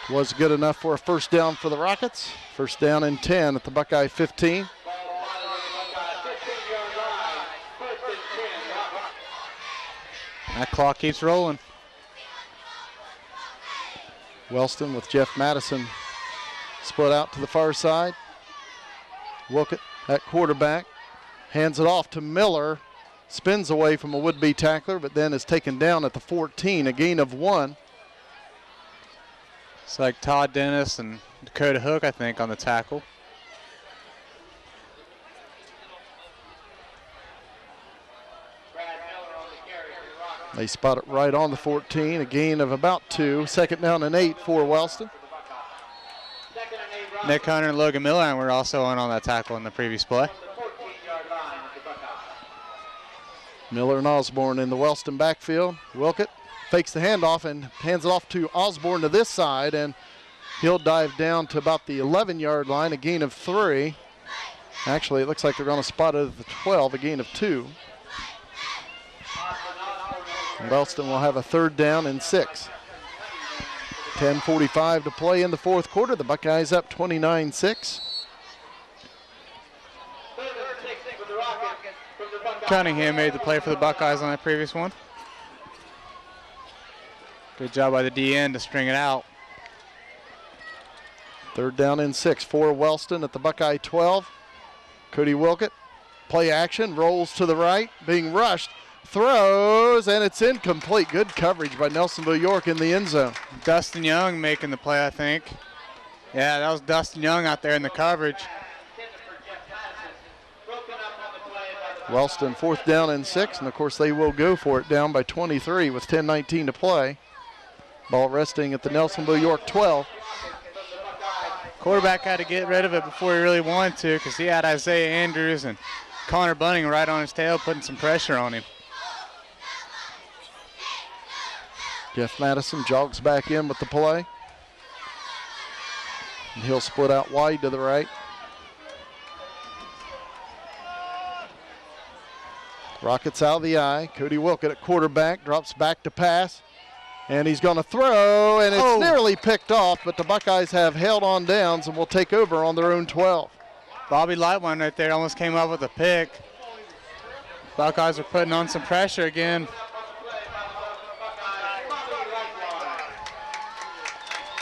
Was good enough for a first down for the Rockets. First down and 10 at the Buckeye 15. That clock keeps rolling. Wellston with Jeff Madison split out to the far side. Wilkett at quarterback. Hands it off to Miller. Spins away from a would-be tackler, but then is taken down at the 14, a gain of 1. It's like Todd Dennis and Dakota Hook, I think, on the tackle. They spot it right on the 14, a gain of about 2. Second down and 8 for Wellston. Nick Hunter and Logan Miller were also on that tackle in the previous play. Miller and Osborne in the Wellston backfield. Wilkett fakes the handoff and hands it off to Osborne to this side, and he'll dive down to about the 11-yard line, a gain of 3. Actually, it looks like they're going to spot it at the 12, a gain of 2. Wellston will have a third down and 6. 10:45 to play in the fourth quarter. The Buckeyes up 29-6. Cunningham made the play for the Buckeyes on that previous one. Good job by the DN to string it out. Third down and 6 for Wellston at the Buckeye 12. Cody Wilkett, play action, rolls to the right, being rushed. throws, and it's incomplete. Good coverage by Nelsonville-York in the end zone. Dustin Young making the play, I think. Yeah, that was Dustin Young out there in the coverage. Wellston 4th down and 6, and of course they will go for it, down by 23 with 10:19 to play. Ball resting at the Nelsonville-York 12. Quarterback had to get rid of it before he really wanted to because he had Isaiah Andrews and Connor Bunning right on his tail, putting some pressure on him. Jeff Madison jogs back in with the play. And he'll split out wide to the right. Rockets out of the eye. Cody Wilkett at quarterback, drops back to pass. And he's going to throw, and it's nearly picked off, but the Buckeyes have held on downs and will take over on their own 12. Bobby Lightwine right there almost came up with a pick. Buckeyes are putting on some pressure again.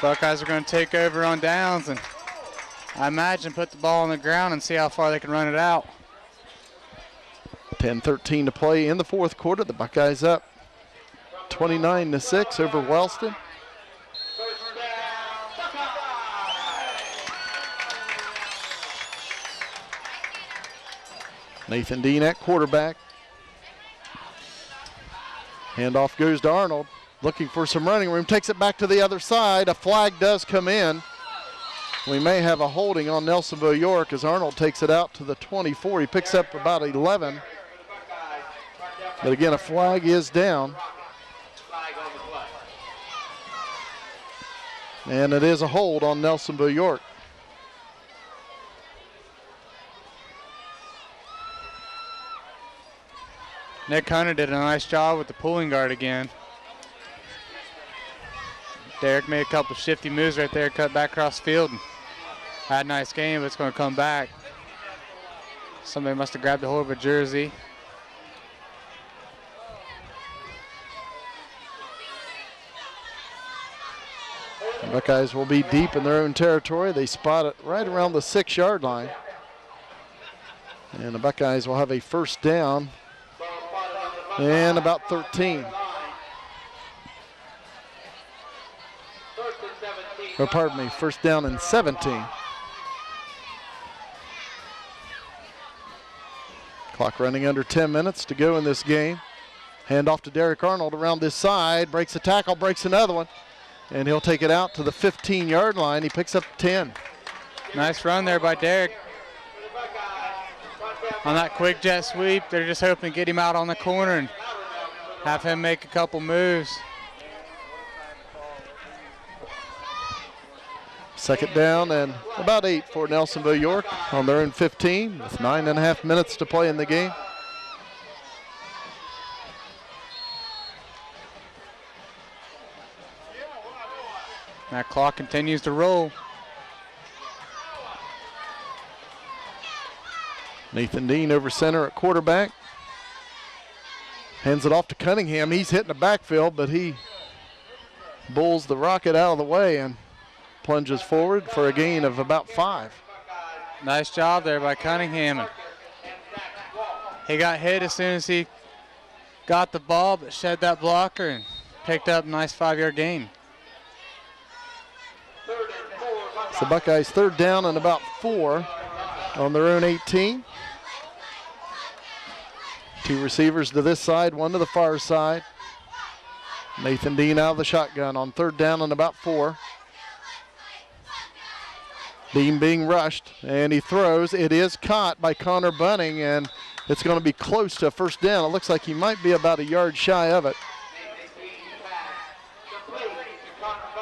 Buckeyes are going to take over on downs and I imagine put the ball on the ground and see how far they can run it out. 10:13 to play in the fourth quarter. The Buckeyes up 29-6 over Wellston. Nathan Dean at quarterback. Handoff goes to Arnold, looking for some running room, takes it back to the other side. A flag does come in. We may have a holding on Nelsonville-York as Arnold takes it out to the 24. He picks up about 11. But again, a flag is down. And it is a hold on Nelsonville-York. Nick Hunter did a nice job with the pulling guard again. Derek made a couple of shifty moves right there, cut back across the field, and had a nice game, but it's going to come back. Somebody must have grabbed a hold of a jersey. The Buckeyes will be deep in their own territory. They spot it right around the 6-yard line. And the Buckeyes will have a first down and about 13. Or pardon me, first down and 17. Clock running under 10 minutes to go in this game. Hand off to Derek Arnold around this side, breaks a tackle, breaks another one, and he'll take it out to the 15-yard line. He picks up 10. Nice run there by Derek. On that quick jet sweep, they're just hoping to get him out on the corner and have him make a couple moves. Second down and about 8 for Nelsonville-York on their own 15 with 9.5 minutes to play in the game. That clock continues to roll. Nathan Dean over center at quarterback. Hands it off to Cunningham. He's hitting the backfield, but he bulls the rocket out of the way and plunges forward for a gain of about 5. Nice job there by Cunningham. He got hit as soon as he got the ball, but shed that blocker and picked up a nice 5-yard gain. It's the Buckeyes' third down and about 4 on their own 18. 2 receivers to this side, 1 to the far side. Nathan Dean out of the shotgun on third down and about 4. Dean being rushed, and he throws. It is caught by Connor Bunning, and it's going to be close to a first down. It looks like he might be about a yard shy of it.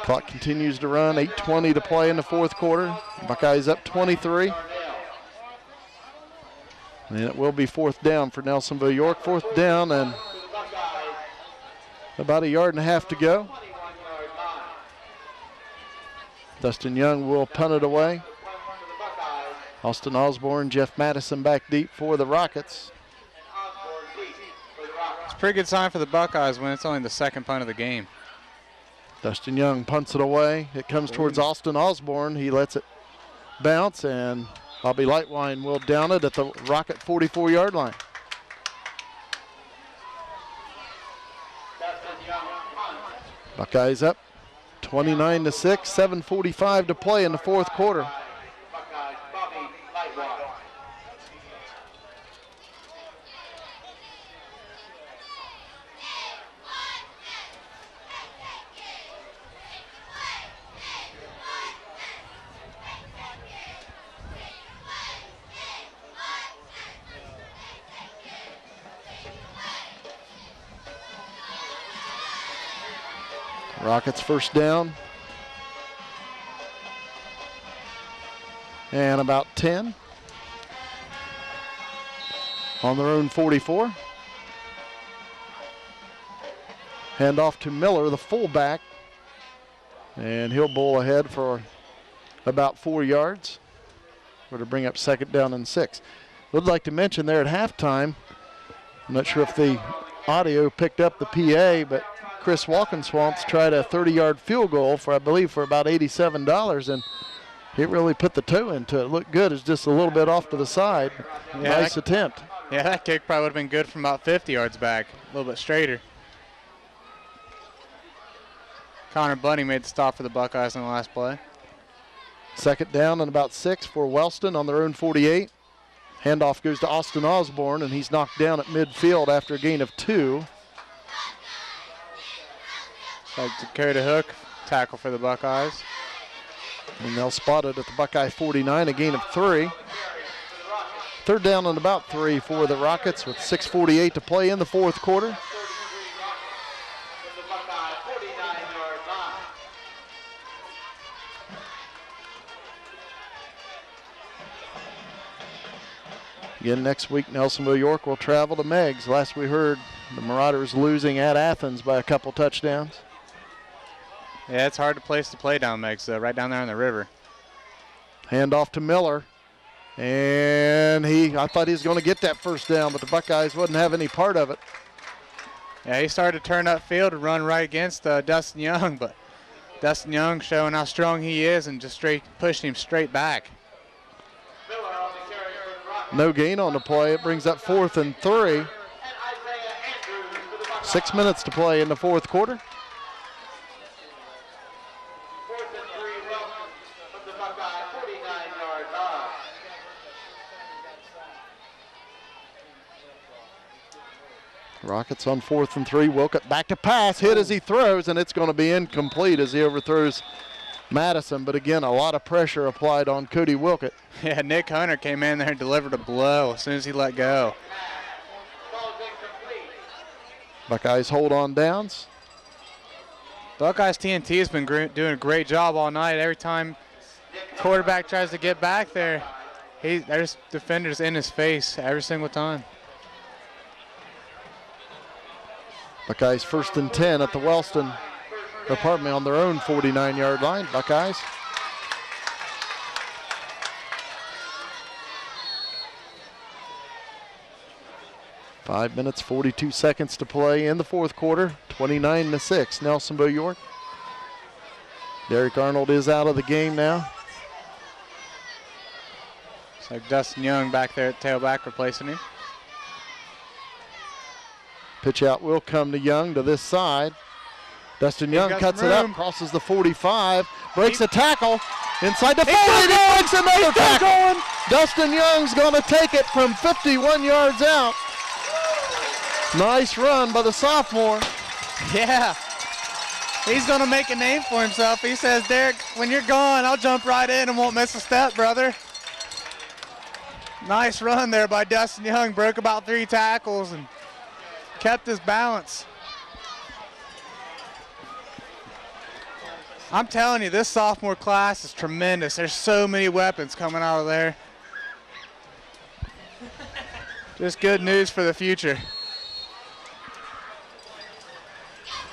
Clock continues to run, 8:20 to play in the fourth quarter. Buckeyes up 23. And it will be fourth down for Nelsonville-York. Fourth down and about a yard and a half to go. Dustin Young will punt it away. Austin Osborne, Jeff Madison back deep for the Rockets. It's a pretty good sign for the Buckeyes when it's only the second punt of the game. Dustin Young punts it away. It comes towards Austin Osborne. He lets it bounce, and Bobby Lightwine will down it at the Rocket 44-yard line. Buckeyes up 29-6, 7:45 to play in the fourth quarter. Buckeyes, Bobby Lightwater. Rockets first down. And about 10. On their own 44. Hand off to Miller, the fullback. And he'll bowl ahead for about 4 yards. Or to bring up second down and 6. Would like to mention there at halftime, I'm not sure if the audio picked up the PA, but Chris Walkinswamps tried a 30-yard field goal for, I believe, for about $87, and he really put the toe into it. Looked good. It's just a little bit off to the side. Yeah, nice attempt. Yeah, that kick probably would have been good from about 50 yards back, a little bit straighter. Connor Bunny made the stop for the Buckeyes on the last play. Second down and about 6 for Wellston on their own 48. Handoff goes to Austin Osborne, and he's knocked down at midfield after a gain of 2. Like Dakota Hook, tackle for the Buckeyes. And they'll spot it at the Buckeye 49, a gain of 3. Third down and about 3 for the Rockets with 6:48 to play in the fourth quarter. Again, next week, Nelsonville-York will travel to Meigs. Last we heard, the Marauders losing at Athens by a couple touchdowns. Yeah, it's hard to place to play down Meigs, right down there on the river. Hand off to Miller. And I thought he was going to get that first down, but the Buckeyes wouldn't have any part of it. Yeah, he started to turn upfield and run right against Dustin Young, but Dustin Young showing how strong he is and just pushing him straight back. No gain on the play. It brings up 4th and 3. 6 minutes to play in the fourth quarter. Rockets on 4th and 3. Wilcott back to pass. Hit as he throws, and it's going to be incomplete as he overthrows Madison. But again, a lot of pressure applied on Cody Wilcott. Yeah, Nick Hunter came in there and delivered a blow as soon as he let go. Buckeyes hold on downs. Buckeyes TNT has been doing a great job all night. Every time quarterback tries to get back there, there's defenders in his face every single time. Buckeyes 1st and 10 at the Wellston, on their own 49-yard line. Buckeyes. Five minutes, 42 seconds to play in the fourth quarter. 29-6, Nelsonville-York. Derek Arnold is out of the game now. It's like Dustin Young back there at tailback replacing him. Pitch out will come to Young to this side. Dustin Young cuts it up, crosses the 45, breaks a tackle inside the 40, breaks another tackle. Dustin Young's going to take it from 51 yards out. Nice run by the sophomore. Yeah, he's going to make a name for himself. He says, Derek, when you're gone, I'll jump right in and won't miss a step, brother. Nice run there by Dustin Young. Broke about 3 tackles and kept his balance. I'm telling you, this sophomore class is tremendous. There's so many weapons coming out of there. Just good news for the future.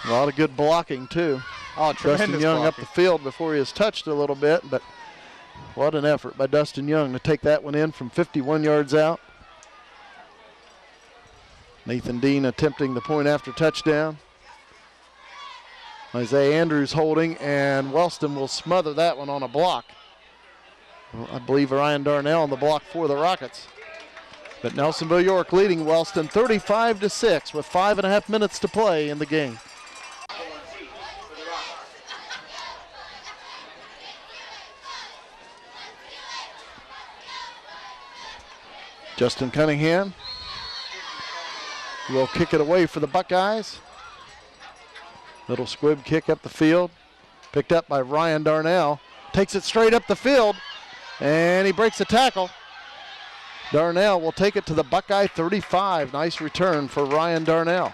A lot of good blocking, too. Oh, tremendous Dustin Young blocking. up the field before he was touched a little bit, but what an effort by Dustin Young to take that one in from 51 yards out. Nathan Dean attempting the point after touchdown. Isaiah Andrews holding, and Wellston will smother that one on a block. Well, I believe Ryan Darnell on the block for the Rockets. But Nelsonville-York leading Wellston 35-6 with 5.5 minutes to play in the game. Justin Cunningham will kick it away for the Buckeyes. Little squib kick up the field. Picked up by Ryan Darnell. Takes it straight up the field, and he breaks the tackle. Darnell will take it to the Buckeye 35. Nice return for Ryan Darnell.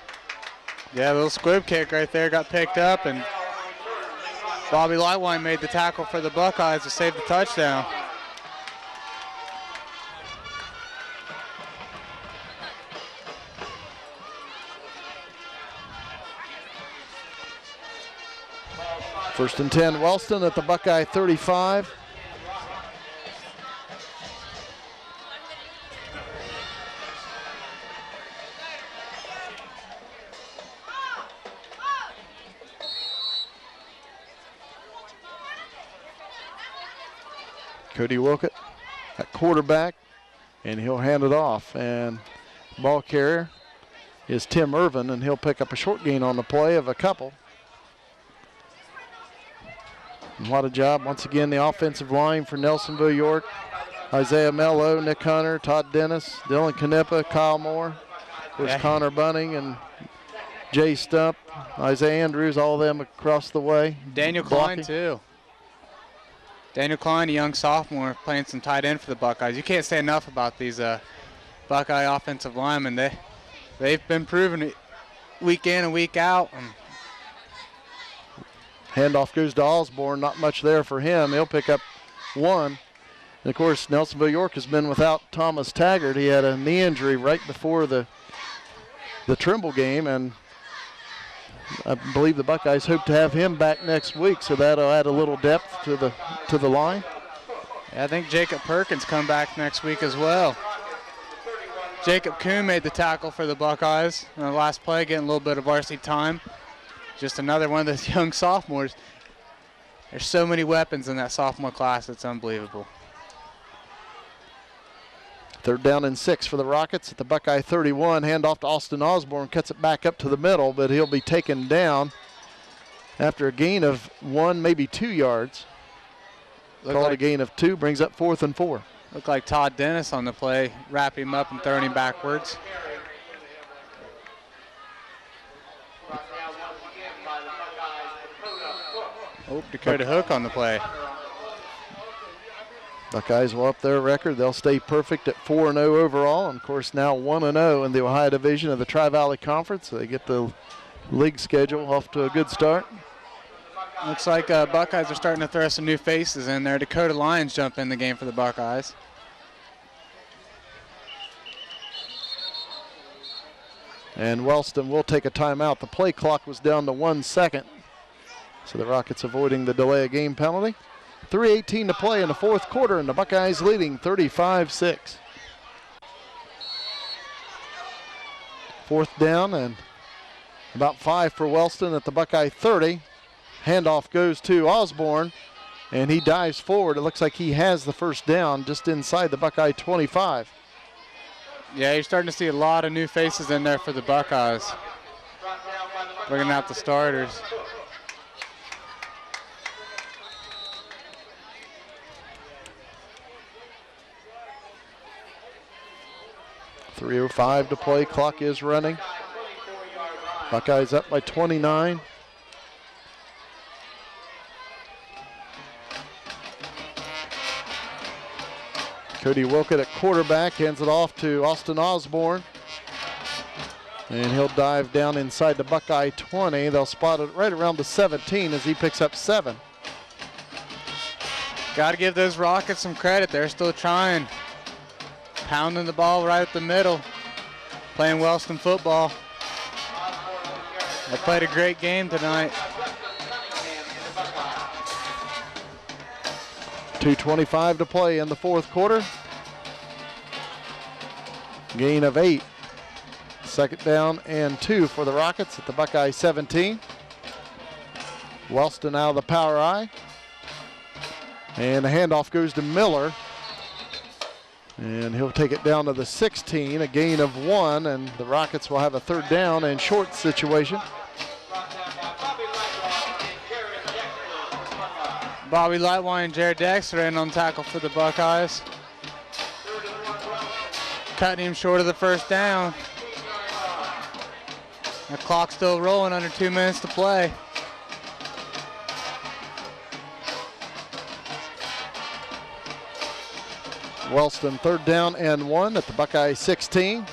Yeah, a little squib kick right there got picked up, and Bobby Lightwine made the tackle for the Buckeyes to save the touchdown. First and 10, Wellston at the Buckeye 35. Cody Wilkett at quarterback, and he'll hand it off. And ball carrier is Tim Irvin, and he'll pick up a short gain on the play of a couple. And what a job, once again, the offensive line for Nelsonville-York. Isaiah Mello, Nick Hunter, Todd Dennis, Dylan Canepa, Kyle Moore, of course, Connor Bunning and Jay Stump, Isaiah Andrews, all of them across the way. Daniel Klein, too. Daniel Klein, a young sophomore, playing some tight end for the Buckeyes. You can't say enough about these Buckeye offensive linemen. They've been proving it week in and week out. Handoff goes to Osborne, not much there for him. He'll pick up one. And of course, Nelsonville-York has been without Thomas Taggart. He had a knee injury right before the Trimble game, and I believe the Buckeyes hope to have him back next week, so that'll add a little depth to the line. Yeah, I think Jacob Perkins come back next week as well. Jacob Kuhn made the tackle for the Buckeyes on the last play, getting a little bit of varsity time. Just another one of those young sophomores. There's so many weapons in that sophomore class, it's unbelievable. Third down and 6 for the Rockets at the Buckeye 31. Handoff to Austin Osborne, cuts it back up to the middle, but he'll be taken down after a gain of 1, maybe 2 yards. Called a gain of 2, brings up 4th and 4. Looked like Todd Dennis on the play, wrap him up and throwing him backwards. Oh, Dakota Hook on the play. Buckeyes will up their record. They'll stay perfect at 4-0 overall, and of course now 1-0 in the Ohio Division of the Tri-Valley Conference. They get the league schedule off to a good start. Looks like Buckeyes are starting to throw some new faces in there. Dakota Lions jump in the game for the Buckeyes. And Wellston will take a timeout. The play clock was down to 1 second, so the Rockets avoiding the delay of game penalty. 3:18 to play in the fourth quarter, and the Buckeyes leading 35-6. Fourth down and about 5 for Wellston at the Buckeye 30. Handoff goes to Osborne, and he dives forward. It looks like he has the first down just inside the Buckeye 25. Yeah, you're starting to see a lot of new faces in there for the Buckeyes. Bringing out the starters. .305 to play, clock is running. Buckeyes up by 29. Cody Wilkett at quarterback, hands it off to Austin Osborne. And he'll dive down inside the Buckeye 20. They'll spot it right around the 17 as he picks up 7. Got to give those Rockets some credit. They're still trying. Pounding the ball right up the middle. Playing Wellston football. They played a great game tonight. 2:25 to play in the fourth quarter. Gain of 8. Second down and 2 for the Rockets at the Buckeye 17. Wellston out of the power eye. And the handoff goes to Miller. And he'll take it down to the 16, a gain of 1, and the Rockets will have a third down and short situation. Bobby Lightwine and Jared Dexter in on tackle for the Buckeyes. cutting him short of the first down. The clock's still rolling, under 2 minutes to play. Wellston 3rd down and 1 at the Buckeye 16.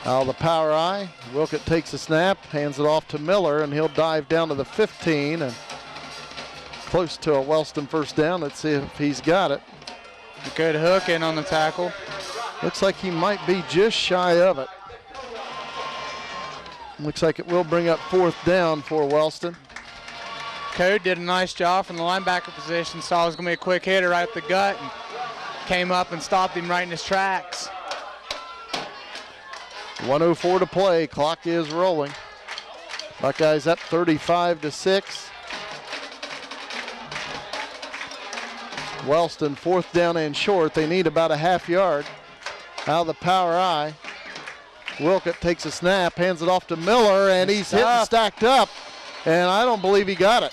Now the power eye. Wilkett takes a snap, hands it off to Miller, and he'll dive down to the 15 and close to a Wellston first down. Let's see if he's got it. Good hook in on the tackle. Looks like he might be just shy of it. Looks like it will bring up 4th down for Wellston. Code did a nice job from the linebacker position. Saw it was going to be a quick hitter right up the gut and came up and stopped him right in his tracks. 1:04 to play. Clock is rolling. Buckeyes up 35-6. Wellston 4th down and short. They need about a half yard. Out of the power eye. Wilkett takes a snap, hands it off to Miller, and he's hitting stacked up. And I don't believe he got it.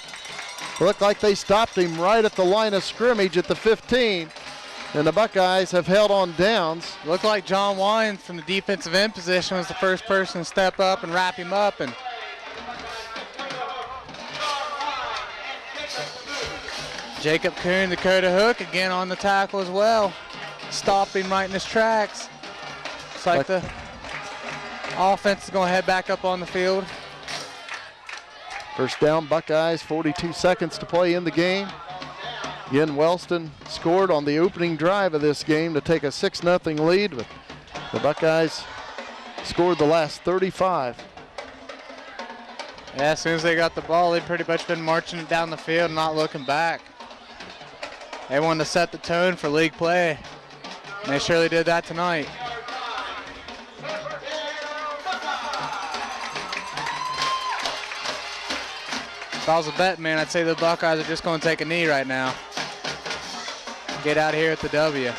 It looked like they stopped him right at the line of scrimmage at the 15. And the Buckeyes have held on downs. Looked like John Wine from the defensive end position was the first person to step up and wrap him up. And Jacob Kuhn, Dakota Hook, again on the tackle as well. Stopped him right in his tracks. It's like the offense is going to head back up on the field. First down, Buckeyes, 42 seconds to play in the game. Again, Wellston scored on the opening drive of this game to take a 6-0 lead, but the Buckeyes scored the last 35. Yeah, as soon as they got the ball, they'd pretty much been marching it down the field, not looking back. They wanted to set the tone for league play, and they surely did that tonight. If I was a bet man, I'd say the Buckeyes are just going to take a knee right now. Get out of here at the W.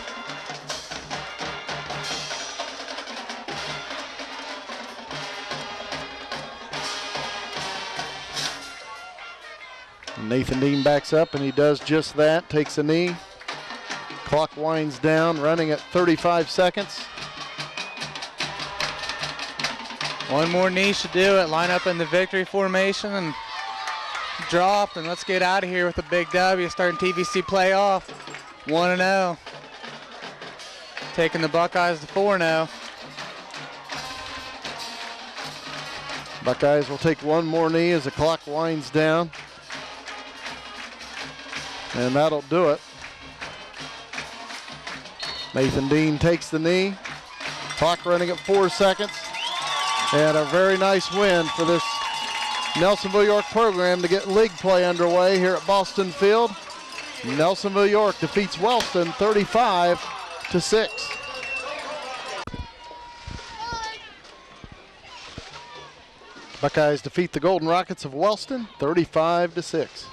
Nathan Dean backs up, and he does just that, takes a knee. Clock winds down, running at 35 seconds. One more knee should do it. Line up in the victory formation and drop, and let's get out of here with a big W, starting TVC playoff 1-0. Taking the Buckeyes to 4-0. Buckeyes will take one more knee as the clock winds down. And that'll do it. Nathan Dean takes the knee. Clock running at 4 seconds. And a very nice win for this Nelsonville-York program to get league play underway here at Boston Field. Nelsonville-York defeats Wellston 35-6. Buckeyes defeat the Golden Rockets of Wellston 35-6.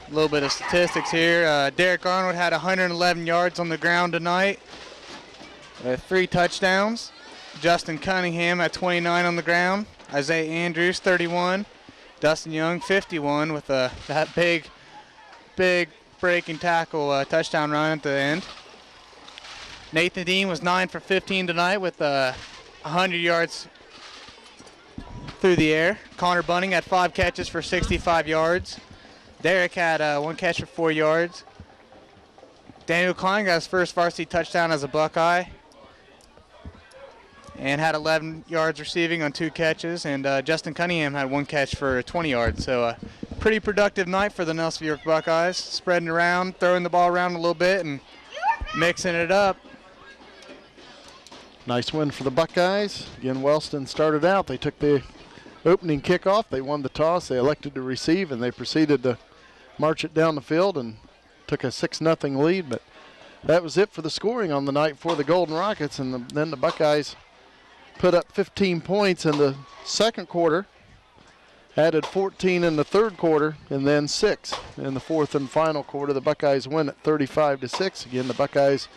A little bit of statistics here. Derek Arnold had 111 yards on the ground tonight with 3 touchdowns. Justin Cunningham at 29 on the ground. Isaiah Andrews 31. Dustin Young 51 with that big breaking tackle touchdown run at the end. Nathan Dean was 9 for 15 tonight with 100 yards through the air. Connor Bunning had 5 catches for 65 yards. Derek had 1 catch for 4 yards. Daniel Klein got his first varsity touchdown as a Buckeye and had 11 yards receiving on 2 catches. And Justin Cunningham had 1 catch for 20 yards. So a pretty productive night for the Nelsonville-York Buckeyes, spreading around, throwing the ball around a little bit and mixing it up. Nice win for the Buckeyes. Again, Wellston started out. They took the opening kickoff. They won the toss. They elected to receive, and they proceeded to march it down the field and took a 6-0 lead. But that was it for the scoring on the night for the Golden Rockets. And then the Buckeyes put up 15 points in the second quarter, added 14 in the third quarter, and then 6 in the fourth and final quarter. The Buckeyes win at 35-6. Again, the Buckeyes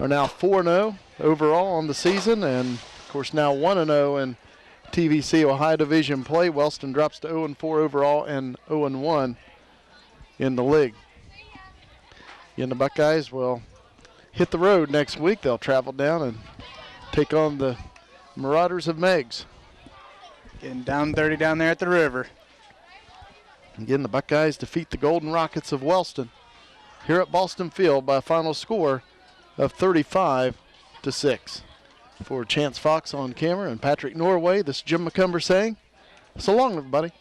are now 4-0 overall on the season, and of course now 1-0 in TVC Ohio Division play. Wellston drops to 0-4 overall and 0-1 in the league. Again, the Buckeyes will hit the road next week. They'll travel down and take on the Marauders of Meigs. Getting down dirty down there at the river. Again, the Buckeyes defeat the Golden Rockets of Wellston here at Boston Field by a final score of 35-6. For Chance Fox on camera and Patrick Norway, this is Jim McCumber saying, so long, everybody.